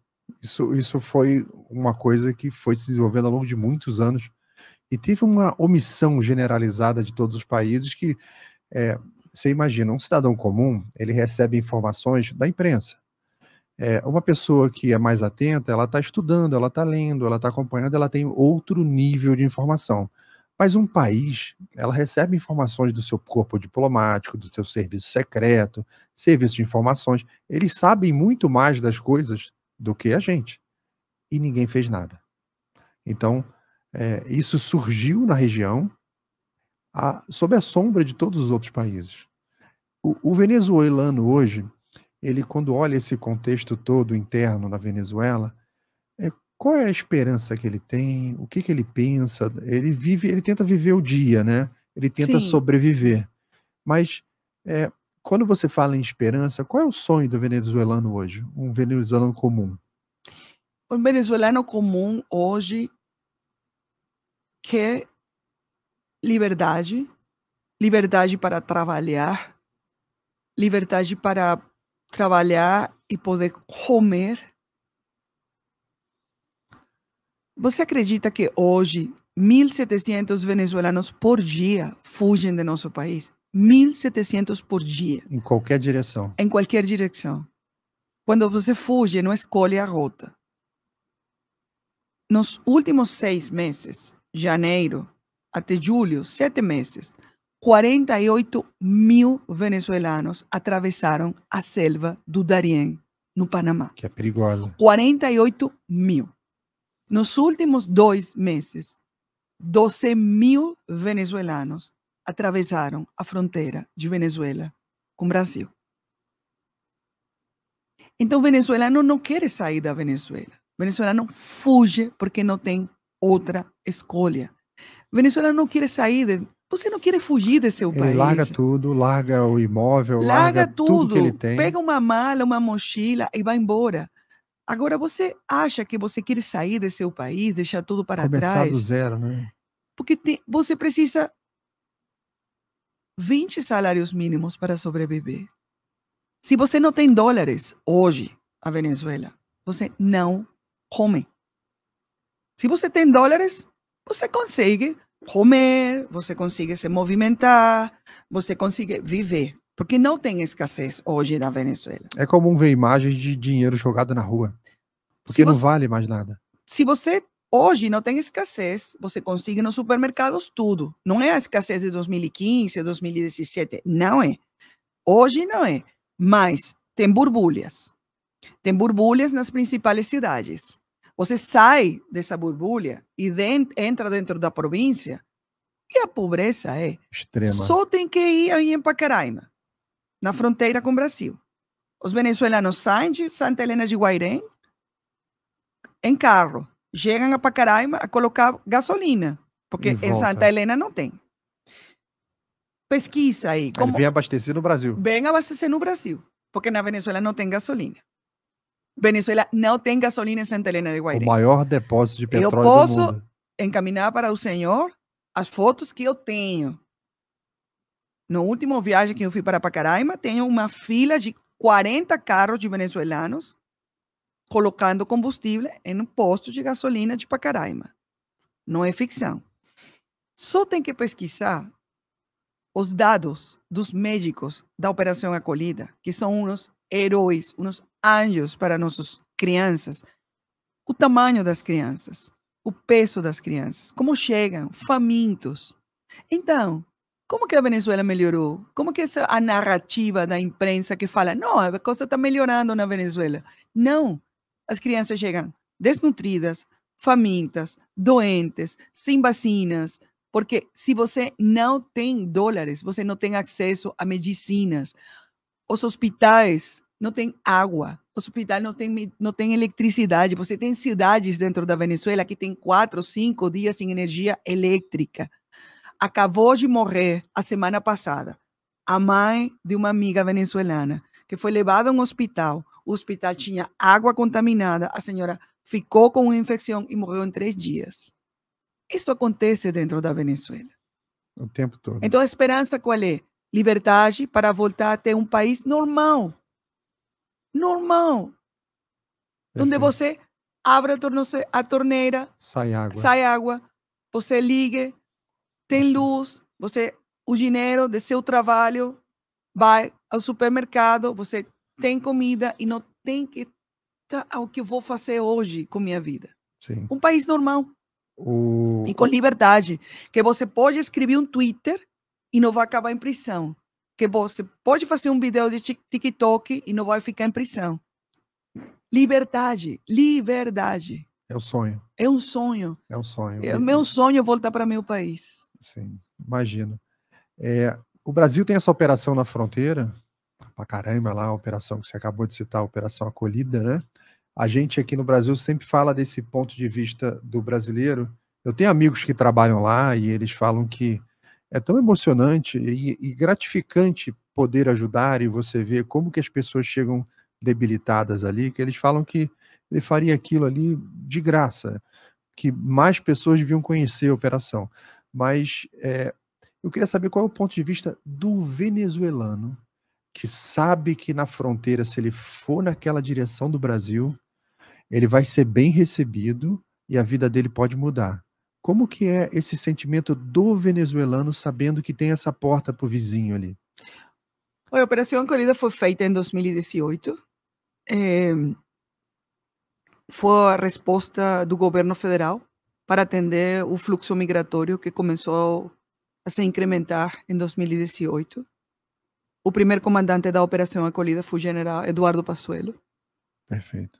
Isso foi uma coisa que foi se desenvolvendo ao longo de muitos anos. E teve uma omissão generalizada de todos os países que, você imagina, um cidadão comum, ele recebe informações da imprensa. Uma pessoa que é mais atenta, ela está estudando, ela está lendo, ela está acompanhando, ela tem outro nível de informação. Mas um país, ela recebe informações do seu corpo diplomático, do seu serviço secreto, serviço de informações. Eles sabem muito mais das coisas do que a gente. E ninguém fez nada. Então, isso surgiu na região sob a sombra de todos os outros países. O venezuelano hoje, ele quando olha esse contexto todo interno na Venezuela, qual é a esperança que ele tem? O que ele pensa? Ele tenta viver o dia, né? Ele tenta sobreviver. Mas quando você fala em esperança, qual é o sonho do venezuelano hoje? Um venezuelano comum. O venezuelano comum hoje quer liberdade para trabalhar, liberdade para trabalhar e poder comer. Você acredita que hoje 1.700 venezuelanos por dia fugem de nosso país? 1.700 por dia. Em qualquer direção. Em qualquer direção. Quando você fuge, não escolhe a rota. Nos últimos 6 meses, janeiro até julho, 7 meses, 48.000 venezuelanos atravessaram a selva do Darién, no Panamá. Que é perigosa. 48.000. Nos últimos 2 meses, 12.000 venezuelanos atravessaram a fronteira de Venezuela com o Brasil. Então, o venezuelano não quer sair da Venezuela. O venezuelano fuge porque não tem outra escolha. O venezuelano não quer sair. Você não quer fugir de seu país. Ele larga tudo, larga o imóvel, larga tudo que ele tem. Pega uma mala, uma mochila e vai embora. Agora, você acha que você quer sair de seu país, deixar tudo para trás? Começar do zero, né? Porque você precisa 20 salários mínimos para sobreviver. Se você não tem dólares hoje, a Venezuela, você não come. Se você tem dólares, você consegue comer, você consegue se movimentar, você consegue viver. Porque não tem escassez hoje na Venezuela. É comum ver imagens de dinheiro jogado na rua. Porque não vale mais nada. Se você hoje não tem escassez, você consegue nos supermercados tudo. Não é a escassez de 2015, 2017. Não é. Hoje não é. Mas tem borbulhas. Tem borbulhas nas principais cidades. Você sai dessa borbulha e entra dentro da província e a pobreza é extrema. Só tem que ir aí em Pacaraima, na fronteira com o Brasil. Os venezuelanos saem de Santa Helena de Guairém em carro, chegam a Pacaraima a colocar gasolina, porque em Santa Helena não tem. Pesquisa aí. Ele vem abastecer no Brasil. Vem abastecer no Brasil, porque na Venezuela não tem gasolina. Venezuela não tem gasolina em Santa Helena de Guairém. O maior depósito de petróleo do mundo. Eu posso encaminhar para o senhor as fotos que eu tenho. No último viagem que eu fui para Pacaraima, tenho uma fila de 40 carros de venezuelanos colocando combustível em um posto de gasolina de Pacaraima. Não é ficção. Só tem que pesquisar os dados dos médicos da Operação Acolhida, que são uns heróis, uns anjos para nossas crianças. O tamanho das crianças, o peso das crianças, como chegam, famintos. Então, como que a Venezuela melhorou? Como que essa a narrativa da imprensa que fala, não, a coisa está melhorando na Venezuela? Não. As crianças chegam desnutridas, famintas, doentes, sem vacinas, porque se você não tem dólares, você não tem acesso a medicinas. Os hospitais não têm água, os hospitais não têm eletricidade. Você tem cidades dentro da Venezuela que tem 4 ou 5 dias sem energia elétrica. Acabou de morrer a semana passada a mãe de uma amiga venezuelana que foi levada a um hospital. O hospital tinha água contaminada. A senhora ficou com uma infecção e morreu em 3 dias. Isso acontece dentro da Venezuela. O tempo todo. Então, a esperança qual é? Liberdade para voltar a ter um país normal. Normal. Onde você abre a torneira, sai água, você liga, tem luz, o dinheiro do seu trabalho vai ao supermercado, você tem comida e não tem que o que eu vou fazer hoje com minha vida. Sim. Um país normal. E com liberdade. Que você pode escrever um Twitter e não vai acabar em prisão. Que você pode fazer um vídeo de TikTok e não vai ficar em prisão. Liberdade. Liberdade. É o sonho. É um sonho. É um sonho. É meu sonho voltar para meu país. Sim, imagino. O Brasil tem essa operação na fronteira, pra caramba lá, a operação que você acabou de citar, a Operação Acolhida, né? A gente aqui no Brasil sempre fala desse ponto de vista do brasileiro. Eu tenho amigos que trabalham lá e eles falam que é tão emocionante e gratificante poder ajudar e você ver como que as pessoas chegam debilitadas ali, que eles falam que ele faria aquilo ali de graça, que mais pessoas deviam conhecer a operação. Mas eu queria saber qual é o ponto de vista do venezuelano que sabe que na fronteira, se ele for naquela direção do Brasil, ele vai ser bem recebido e a vida dele pode mudar. Como que é esse sentimento do venezuelano sabendo que tem essa porta para o vizinho ali? A Operação Acolhida foi feita em 2018. Foi a resposta do governo federal para atender o fluxo migratório que começou a se incrementar em 2018. O primeiro comandante da Operação Acolhida foi o general Eduardo Pazuello. Perfeito.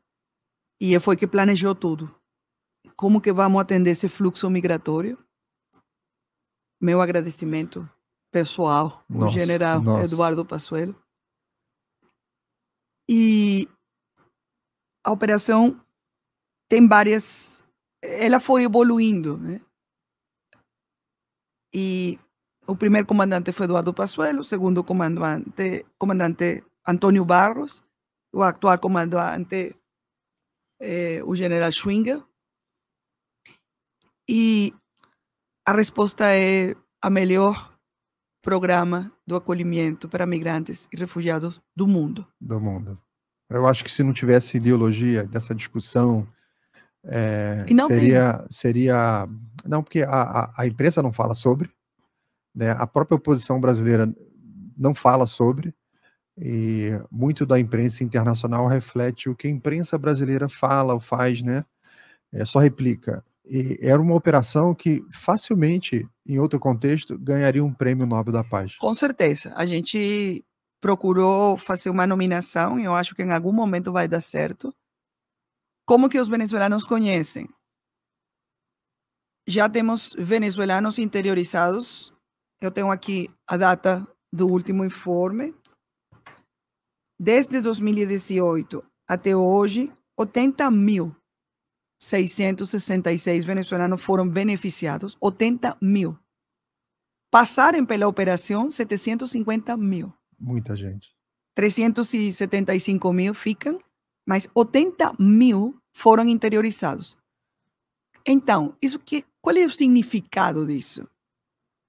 E ele foi que planejou tudo. Como que vamos atender esse fluxo migratório? Meu agradecimento pessoal ao general Eduardo Pazuello. E a operação tem várias... Ela foi evoluindo, né? E o primeiro comandante foi Eduardo Pazuello, o segundo comandante Antônio Barros, o atual comandante o general Schwinger. E a resposta é a melhor programa do acolhimento para migrantes e refugiados do mundo. Do mundo. Eu acho que se não tivesse ideologia dessa discussão, seria... Não, porque a imprensa não fala sobre, né? A própria oposição brasileira não fala sobre, e muito da imprensa internacional reflete o que a imprensa brasileira fala ou faz, né? Só replica. E era uma operação que facilmente, em outro contexto, ganharia um prêmio Nobel da Paz. Com certeza. A gente procurou fazer uma nominação e eu acho que em algum momento vai dar certo. Como que os venezuelanos conhecem? Já temos venezuelanos interiorizados. Eu tenho aqui a data do último informe. Desde 2018 até hoje, 80.666 venezuelanos foram beneficiados. 80.000. Passaram pela operação 750.000. Muita gente. 375.000 ficam, mas 80.000 foram interiorizados. Então, qual é o significado disso?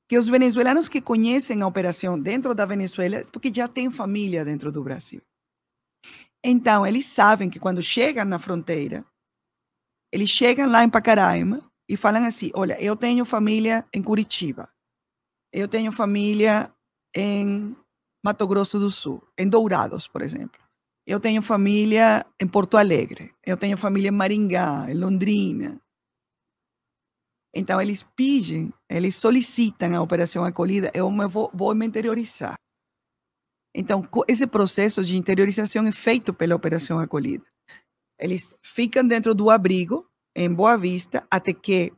Que os venezuelanos que conhecem a operação dentro da Venezuela é porque já têm família dentro do Brasil. Então, eles sabem que quando chegam na fronteira, eles chegam lá em Pacaraima e falam assim, olha, eu tenho família em Curitiba, eu tenho família em Mato Grosso do Sul, em Dourados, por exemplo. Eu tenho família em Porto Alegre, eu tenho família em Maringá, em Londrina. Então, eles pedem, eles solicitam a Operação Acolhida, eu vou me interiorizar. Então, esse processo de interiorização é feito pela Operação Acolhida. Eles ficam dentro do abrigo, em Boa Vista, até que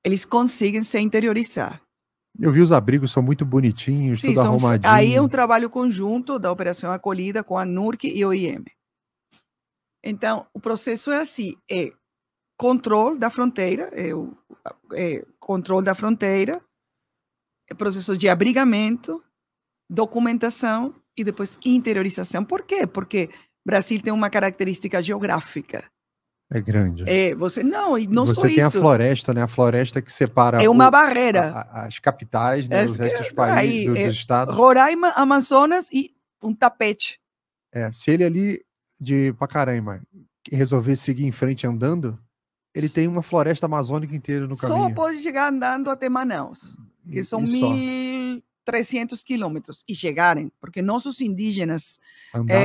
eles consigam se interiorizar. Eu vi os abrigos, são muito bonitinhos, tudo arrumadinho. Aí é um trabalho conjunto da Operação Acolhida com a NURC e o IEM. Então, o processo é assim, controle da fronteira, controle da fronteira, processo de abrigamento, documentação e depois interiorização. Por quê? Porque o Brasil tem uma característica geográfica. É grande. Você só isso. Você tem a floresta, né? A floresta que separa... É uma barreira. As capitais, né? Os restos dos países, dos estados. Roraima, Amazonas e um tapete. Se ele ali de Pacaraima resolver seguir em frente andando, ele tem uma floresta amazônica inteira no caminho. Só pode chegar andando até Manaus, que são 1.300 quilômetros. E chegarem, porque nossos indígenas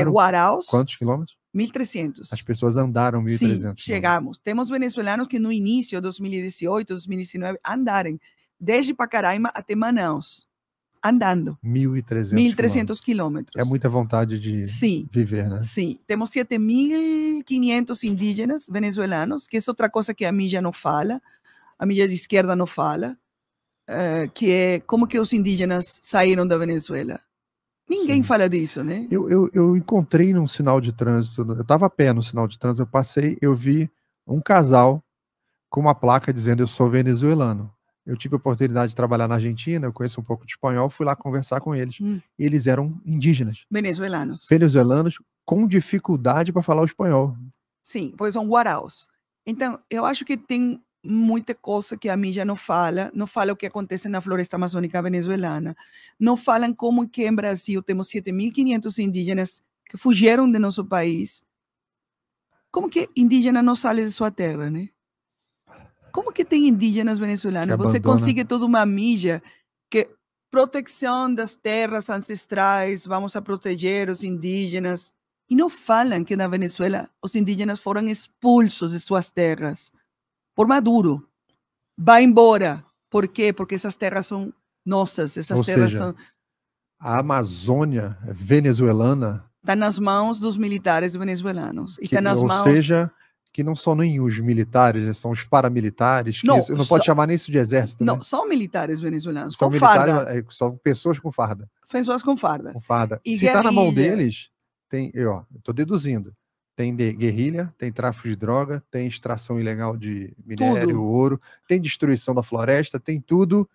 guaraus... Quantos quilômetros? 1.300. As pessoas andaram 1.300. Sim, chegamos. Temos venezuelanos que no início de 2018, 2019, andaram desde Pacaraima até Manaus. Andando. 1.300 quilômetros. É muita vontade de viver, né? Sim. Temos 7.500 indígenas venezuelanos, que é outra coisa que a mídia não fala, a mídia de esquerda não fala, que é como que os indígenas saíram da Venezuela. Ninguém fala disso, né? Eu encontrei num sinal de trânsito, eu estava a pé no sinal de trânsito, eu passei, eu vi um casal com uma placa dizendo eu sou venezuelano. Eu tive a oportunidade de trabalhar na Argentina, eu conheço um pouco de espanhol, fui lá conversar com eles. Eles eram indígenas. Venezuelanos. Venezuelanos com dificuldade para falar o espanhol. Sim, pois são guaraus. Então, eu acho que tem muita coisa que a mídia não fala o que acontece na floresta amazônica venezuelana, não falam como que em Brasil temos 7.500 indígenas que fugiram de nosso país. Como que indígena não sai de sua terra, né? Como como que tem indígenas Que venezuelanos? Você abandona. consegue toda uma mídia que proteção das terras ancestrais, vamos a proteger os indígenas. E não falam que na Venezuela os indígenas foram expulsos de suas terras por Maduro. Vai embora. Por quê? Porque essas terras são nossas, essas Ou terras seja, são a Amazônia venezuelana, tá nas mãos dos militares venezuelanos. E que, tá nas ou mãos. seja, que não são nem os militares, são os paramilitares, que Não, isso não pode só- chamar nem isso de exército, Não, né? são militares venezuelanos, São com militares, farda. são pessoas com farda. Pessoas com fardas. Com farda. E Se está na mão guerrilha. deles, tem, eu estou deduzindo, tem guerrilha, tem tráfico de droga, tem extração ilegal de minério, Tudo. ouro, tem destruição da floresta, tem tudo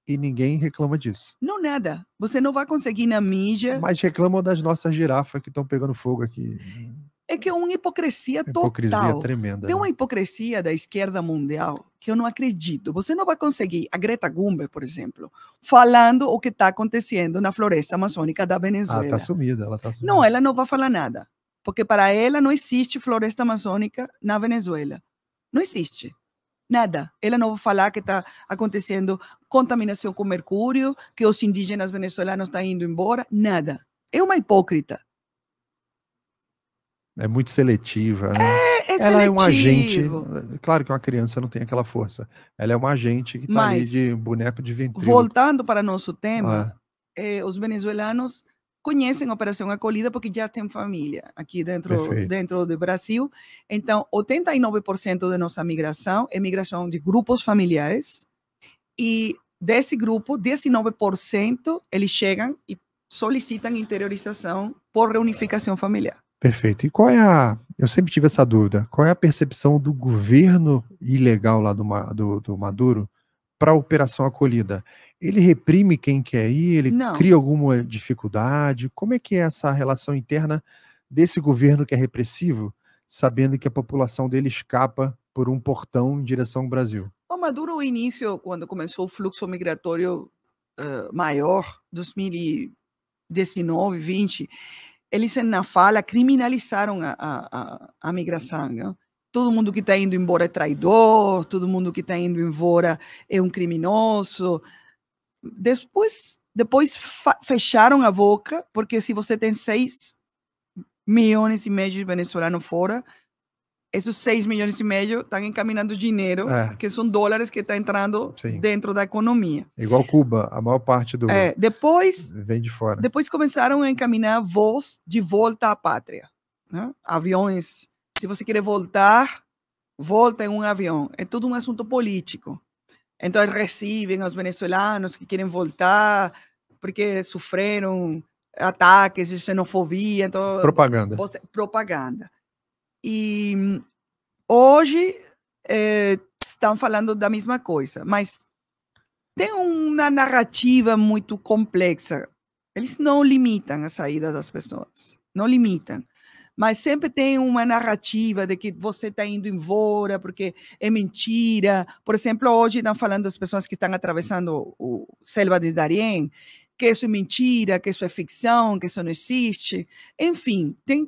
e ninguém reclama disso. Não, nada. Você não vai conseguir na mídia. Mas reclamam das nossas girafas que estão pegando fogo aqui. É que é uma hipocrisia Hipocrisia total. tremenda. Tem né? uma hipocrisia da esquerda mundial que eu não acredito. Você não vai conseguir a Greta Thunberg, por exemplo, falando o que está acontecendo na floresta amazônica da Ah, Venezuela. tá sumida, ela tá sumida. Não, ela não vai falar nada. Porque para ela não existe floresta amazônica na Venezuela. Não existe. Nada. Ela não vai falar que está acontecendo contaminação com mercúrio, que os indígenas venezuelanos estão indo embora. Nada. É uma hipócrita. É muito seletiva, né? É Ela é um agente. seletivo. Claro que uma criança não tem aquela força. Ela é uma agente que tá ali Mas, de boneco de ventríloco. voltando para nosso tema, Ah, os venezuelanos conhecem a Operação Acolhida porque já têm família aqui Perfeito. dentro do Brasil. Então, 89% da nossa migração é migração de grupos familiares. E desse grupo, 19% eles chegam e solicitam interiorização por reunificação familiar. Perfeito. E qual é a. Eu sempre tive essa dúvida. Qual é a percepção do governo ilegal lá do Maduro para a Operação Acolhida? Ele reprime quem quer ir? Ele Não. cria alguma dificuldade? Como é que é essa relação interna desse governo que é repressivo, sabendo que a população dele escapa por um portão em direção ao Brasil? O Maduro, no início, quando começou o fluxo migratório maior, 2019, 20, eles na fala criminalizaram a migração. Né? Todo mundo que está indo embora é traidor, todo mundo que está indo embora é um criminoso. Depois fecharam a boca, porque se você tem 6,5 milhões de venezuelanos fora, esses 6,5 milhões estão encaminhando dinheiro, que são dólares que estão entrando dentro da economia. Igual Cuba, a maior parte do depois vem de fora. Depois começaram a encaminhar voos de volta à pátria. Né? Aviões, se você quer voltar, volta em um avião. É tudo um assunto político. Então, eles recebem os venezuelanos que querem voltar porque sofreram ataques de xenofobia. Então, propaganda. E hoje estão falando da mesma coisa, mas tem uma narrativa muito complexa. Eles não limitam a saída das pessoas, não limitam. Mas sempre tem uma narrativa de que você está indo embora porque é mentira. Por exemplo, hoje estão falando das pessoas que estão atravessando o Selva de Darién, que isso é mentira, que isso é ficção, que isso não existe. Enfim, tem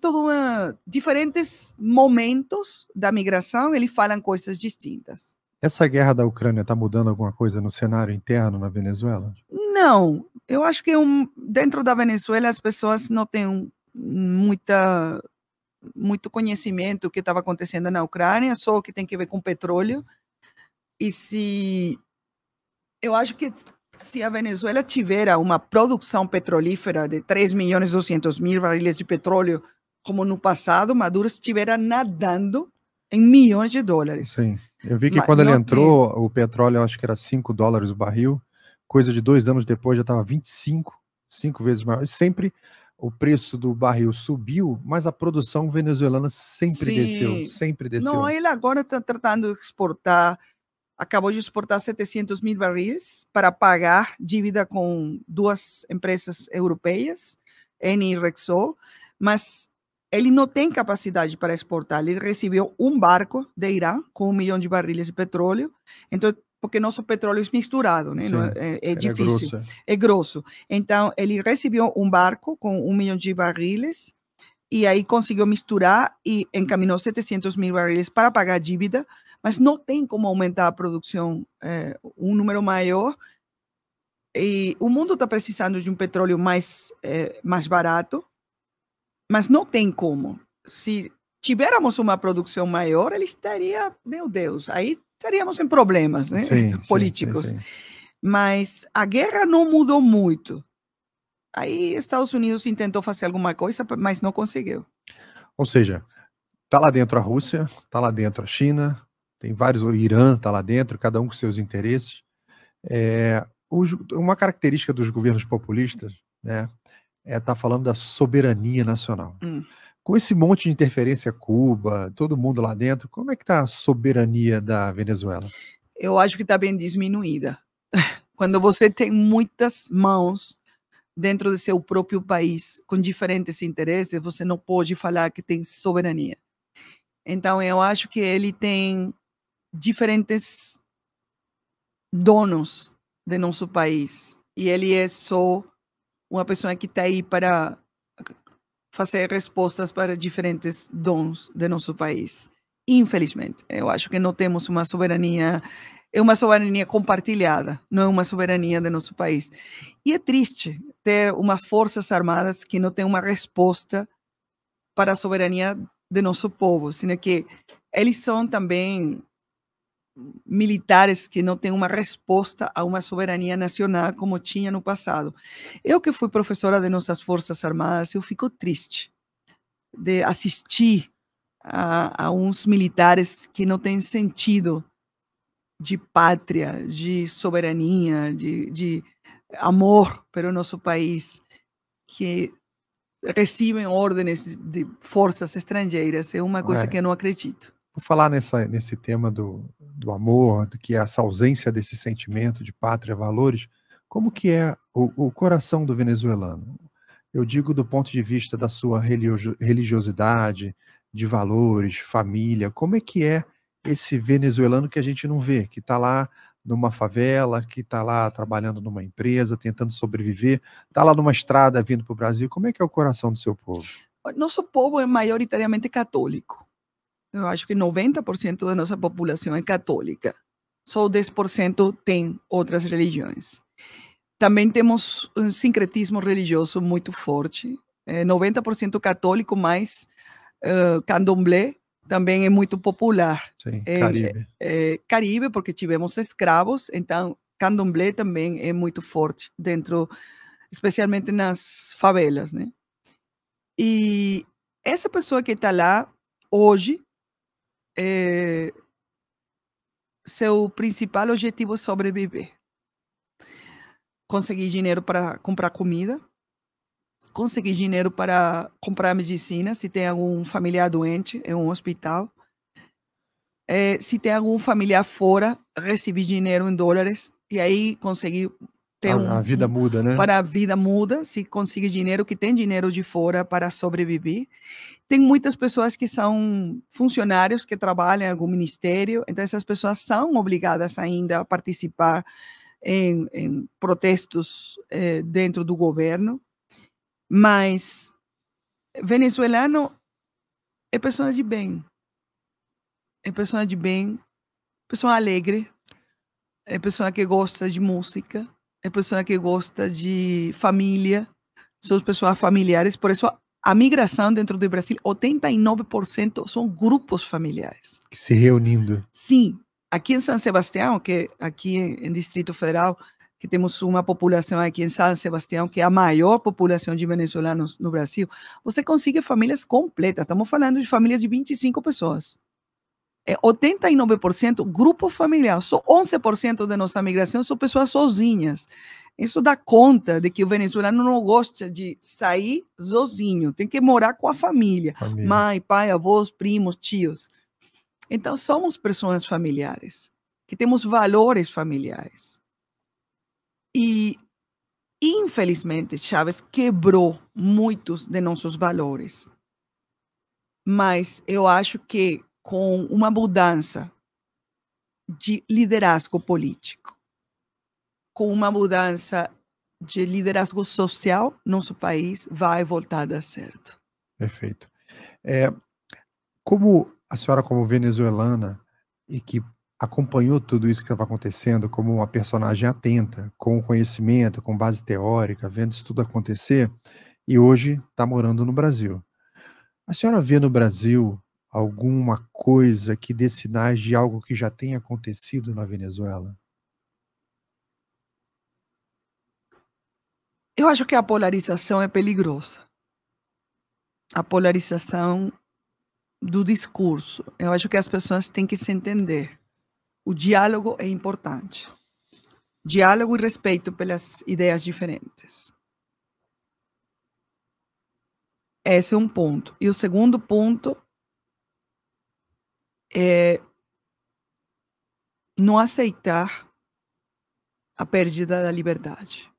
diferentes momentos da migração, eles falam coisas distintas. Essa guerra da Ucrânia está mudando alguma coisa no cenário interno na Venezuela? Não, eu acho que dentro da Venezuela as pessoas não têm muito conhecimento do que estava acontecendo na Ucrânia, só o que tem que ver com petróleo. E eu acho que se a Venezuela tiver uma produção petrolífera de 3.200.000 barris de petróleo, como no passado, Maduro estivera nadando em milhões de dólares. Sim, eu vi que quando ele entrou, o petróleo, eu acho que era $5 o barril, coisa de 2 anos depois já estava 25, 5 vezes maior. Sempre o preço do barril subiu, mas a produção venezuelana sempre desceu, sempre desceu. Não, ele agora está tratando de exportar, acabou de exportar 700.000 barris para pagar dívida com 2 empresas europeias, Eni e Repsol, mas ele não tem capacidade para exportar. Ele recebeu um barco de Irã com 1 milhão de barris de petróleo, então, porque nosso petróleo é misturado, né? É difícil, é grosso. Então, ele recebeu um barco com 1 milhão de barris e aí conseguiu misturar e encaminhou 700 mil barris para pagar a dívida, mas não tem como aumentar a produção um número maior. E o mundo está precisando de um petróleo mais barato, mas não tem como. Se tivéssemos uma produção maior, ele estaria, meu Deus, aí estaríamos em problemas, né? Sim, políticos. sim. Mas a guerra não mudou muito. Aí Estados Unidos tentou fazer alguma coisa, mas não conseguiu. Ou seja, tá lá dentro a Rússia, tá lá dentro a China, tem vários, o Irã tá lá dentro, cada um com seus interesses. Uma característica dos governos populistas, né, tá falando da soberania nacional. Com esse monte de interferência, Cuba, todo mundo lá dentro, como é que tá a soberania da Venezuela? Eu acho que está bem diminuída. Quando você tem muitas mãos dentro do seu próprio país, com diferentes interesses, você não pode falar que tem soberania. Então, eu acho que ele tem diferentes donos de nosso país. E ele é só uma pessoa que está aí para fazer respostas para diferentes dons de nosso país. Infelizmente, eu acho que não temos uma soberania, é uma soberania compartilhada, não é uma soberania de nosso país. E é triste ter uma forças armadas que não tem uma resposta para a soberania de nosso povo, sino que eles são também militares que não têm uma resposta a uma soberania nacional como tinha no passado. Eu que fui professora de nossas forças armadas, eu fico triste de assistir a uns militares que não têm sentido de pátria, de soberania, de amor pelo nosso país, que recebem ordens de forças estrangeiras. É uma coisa que eu não acredito. Por falar nesse tema do amor, que é essa ausência desse sentimento de pátria, valores, como que é o coração do venezuelano? Eu digo do ponto de vista da sua religiosidade, de valores, família, como é que é esse venezuelano que a gente não vê, que está lá numa favela, que está lá trabalhando numa empresa, tentando sobreviver, está lá numa estrada vindo para o Brasil? Como é que é o coração do seu povo? Nosso povo é maioritariamente católico. Eu acho que 90% da nossa população é católica. Só 10% tem outras religiões. Também temos um sincretismo religioso muito forte. 90% católico, mas candomblé também é muito popular. Sim, Caribe. Caribe, porque tivemos escravos, então candomblé também é muito forte dentro, especialmente nas favelas, né? E essa pessoa que está lá hoje, seu principal objetivo é sobreviver. Conseguir dinheiro para comprar comida, conseguir dinheiro para comprar medicina, se tem algum familiar doente em um hospital. Se tem algum familiar fora, receber dinheiro em dólares e aí conseguir ter a vida muda, né? Para a vida muda, se conseguir dinheiro, que tem dinheiro de fora para sobreviver. Tem muitas pessoas que são funcionários que trabalham em algum ministério, então essas pessoas são obrigadas ainda a participar em protestos dentro do governo, mas venezuelano é pessoa de bem, pessoa alegre, é pessoa que gosta de música, é pessoa que gosta de família, são pessoas familiares, por isso a migração dentro do Brasil, 89% são grupos familiares. Que se reunindo. Sim. Aqui em São Sebastião, que aqui em Distrito Federal, que temos uma população aqui em São Sebastião, que é a maior população de venezuelanos no Brasil, você consegue famílias completas. Estamos falando de famílias de 25 pessoas. 89% grupo familiar. Só 11% da nossa migração são pessoas sozinhas. Isso dá conta de que o venezuelano não gosta de sair sozinho. Tem que morar com a família. Mãe, pai, avós, primos, tios. Então, somos pessoas familiares, que temos valores familiares. E, infelizmente, Chávez quebrou muitos de nossos valores. Mas eu acho que com uma mudança de liderazgo político, com uma mudança de liderazgo social, nosso país vai voltar a dar certo. Perfeito. É, como a senhora, como venezuelana, e que acompanhou tudo isso que estava acontecendo, como uma personagem atenta, com conhecimento, com base teórica, vendo isso tudo acontecer, e hoje está morando no Brasil. A senhora vê no Brasil alguma coisa que dê sinais de algo que já tenha acontecido na Venezuela? Eu acho que a polarização é perigosa. A polarização do discurso. Eu acho que as pessoas têm que se entender. O diálogo é importante. Diálogo e respeito pelas ideias diferentes. Esse é um ponto. E o segundo ponto é não aceitar a perda da liberdade.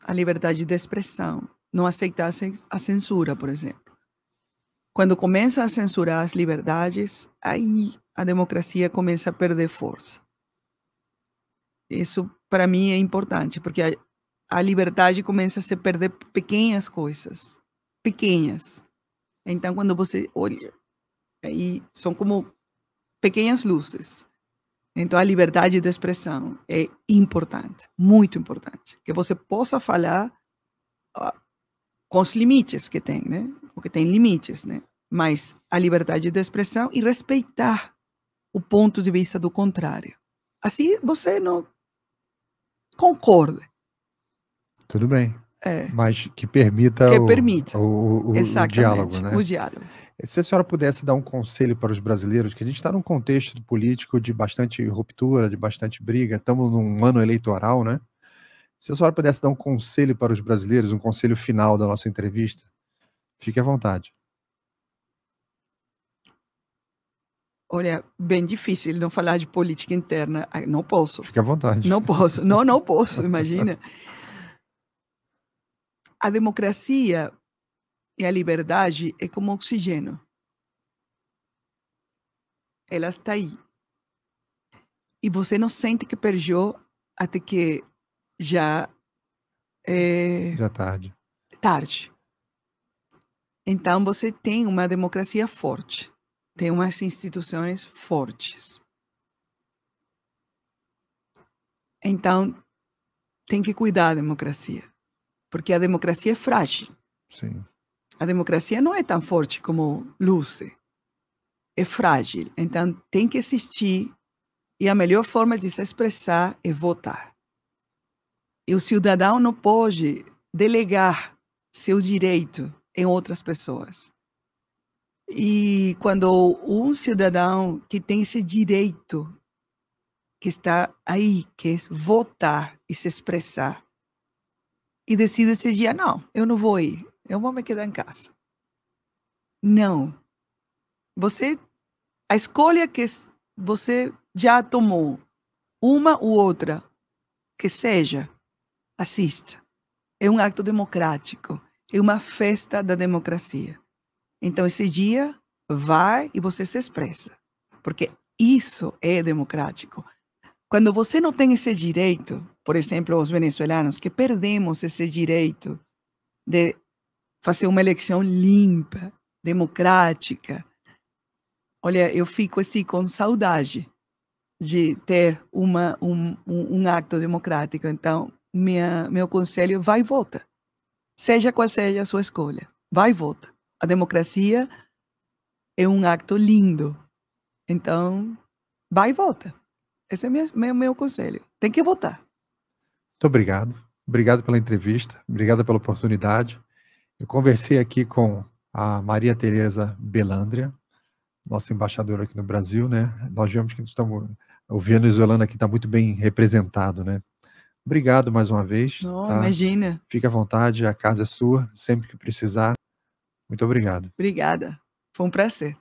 A liberdade de expressão. Não aceitar a censura, por exemplo. Quando começa a censurar as liberdades, aí a democracia começa a perder força. Isso, para mim, é importante, porque a liberdade começa a se perder pequenas coisas. Pequenas. Então, quando você olha, aí são como pequenas luzes. Então, a liberdade de expressão é importante, muito importante. Que você possa falar com os limites que tem, né? Porque tem limites, né? Mas a liberdade de expressão e respeitar o ponto de vista do contrário. Assim, você não concorda. Tudo bem. É. Mas que permita Que permita. o diálogo, né? O diálogo. Se a senhora pudesse dar um conselho para os brasileiros, que a gente está num contexto político de bastante ruptura, de bastante briga, estamos num ano eleitoral, né? Se a senhora pudesse dar um conselho para os brasileiros, um conselho final da nossa entrevista, fique à vontade. Olha, bem difícil não falar de política interna. Não posso. Fique à vontade. Não posso. Não posso, imagina. A democracia e a liberdade é como oxigênio. Ela está aí. E você não sente que perdeu até que já é Já tarde. tarde. Então você tem uma democracia forte. Tem umas instituições fortes. Então tem que cuidar da democracia. Porque a democracia é frágil. Sim. A democracia não é tão forte como luce. É frágil. Então, tem que existir. E a melhor forma de se expressar é votar. E o cidadão não pode delegar seu direito em outras pessoas. E quando um cidadão que tem esse direito, que está aí, que é votar e se expressar, e decide esse dia, não, eu não vou ir, eu vou me quedar em casa. Não. A escolha que você já tomou, uma ou outra, que seja, assista. É um ato democrático, é uma festa da democracia. Então, esse dia, vai e você se expressa, porque isso é democrático. Quando você não tem esse direito, por exemplo, os venezuelanos, que perdemos esse direito de fazer uma eleição limpa, democrática. Olha, eu fico assim com saudade de ter um ato democrático. Então, meu conselho, vai e vota. Seja qual seja a sua escolha, vai e vota. A democracia é um ato lindo. Então, vai e vota. Esse é meu conselho. Tem que votar. Muito obrigado. Obrigado pela entrevista. Obrigado pela oportunidade. Eu conversei aqui com a Maria Tereza Belandria, nossa embaixadora aqui no Brasil, né? Nós vemos que o venezuelano aqui está muito bem representado, né? Obrigado mais uma vez. Não, tá? imagina. Fique à vontade, a casa é sua, sempre que precisar. Muito obrigado. Obrigada. Foi um prazer.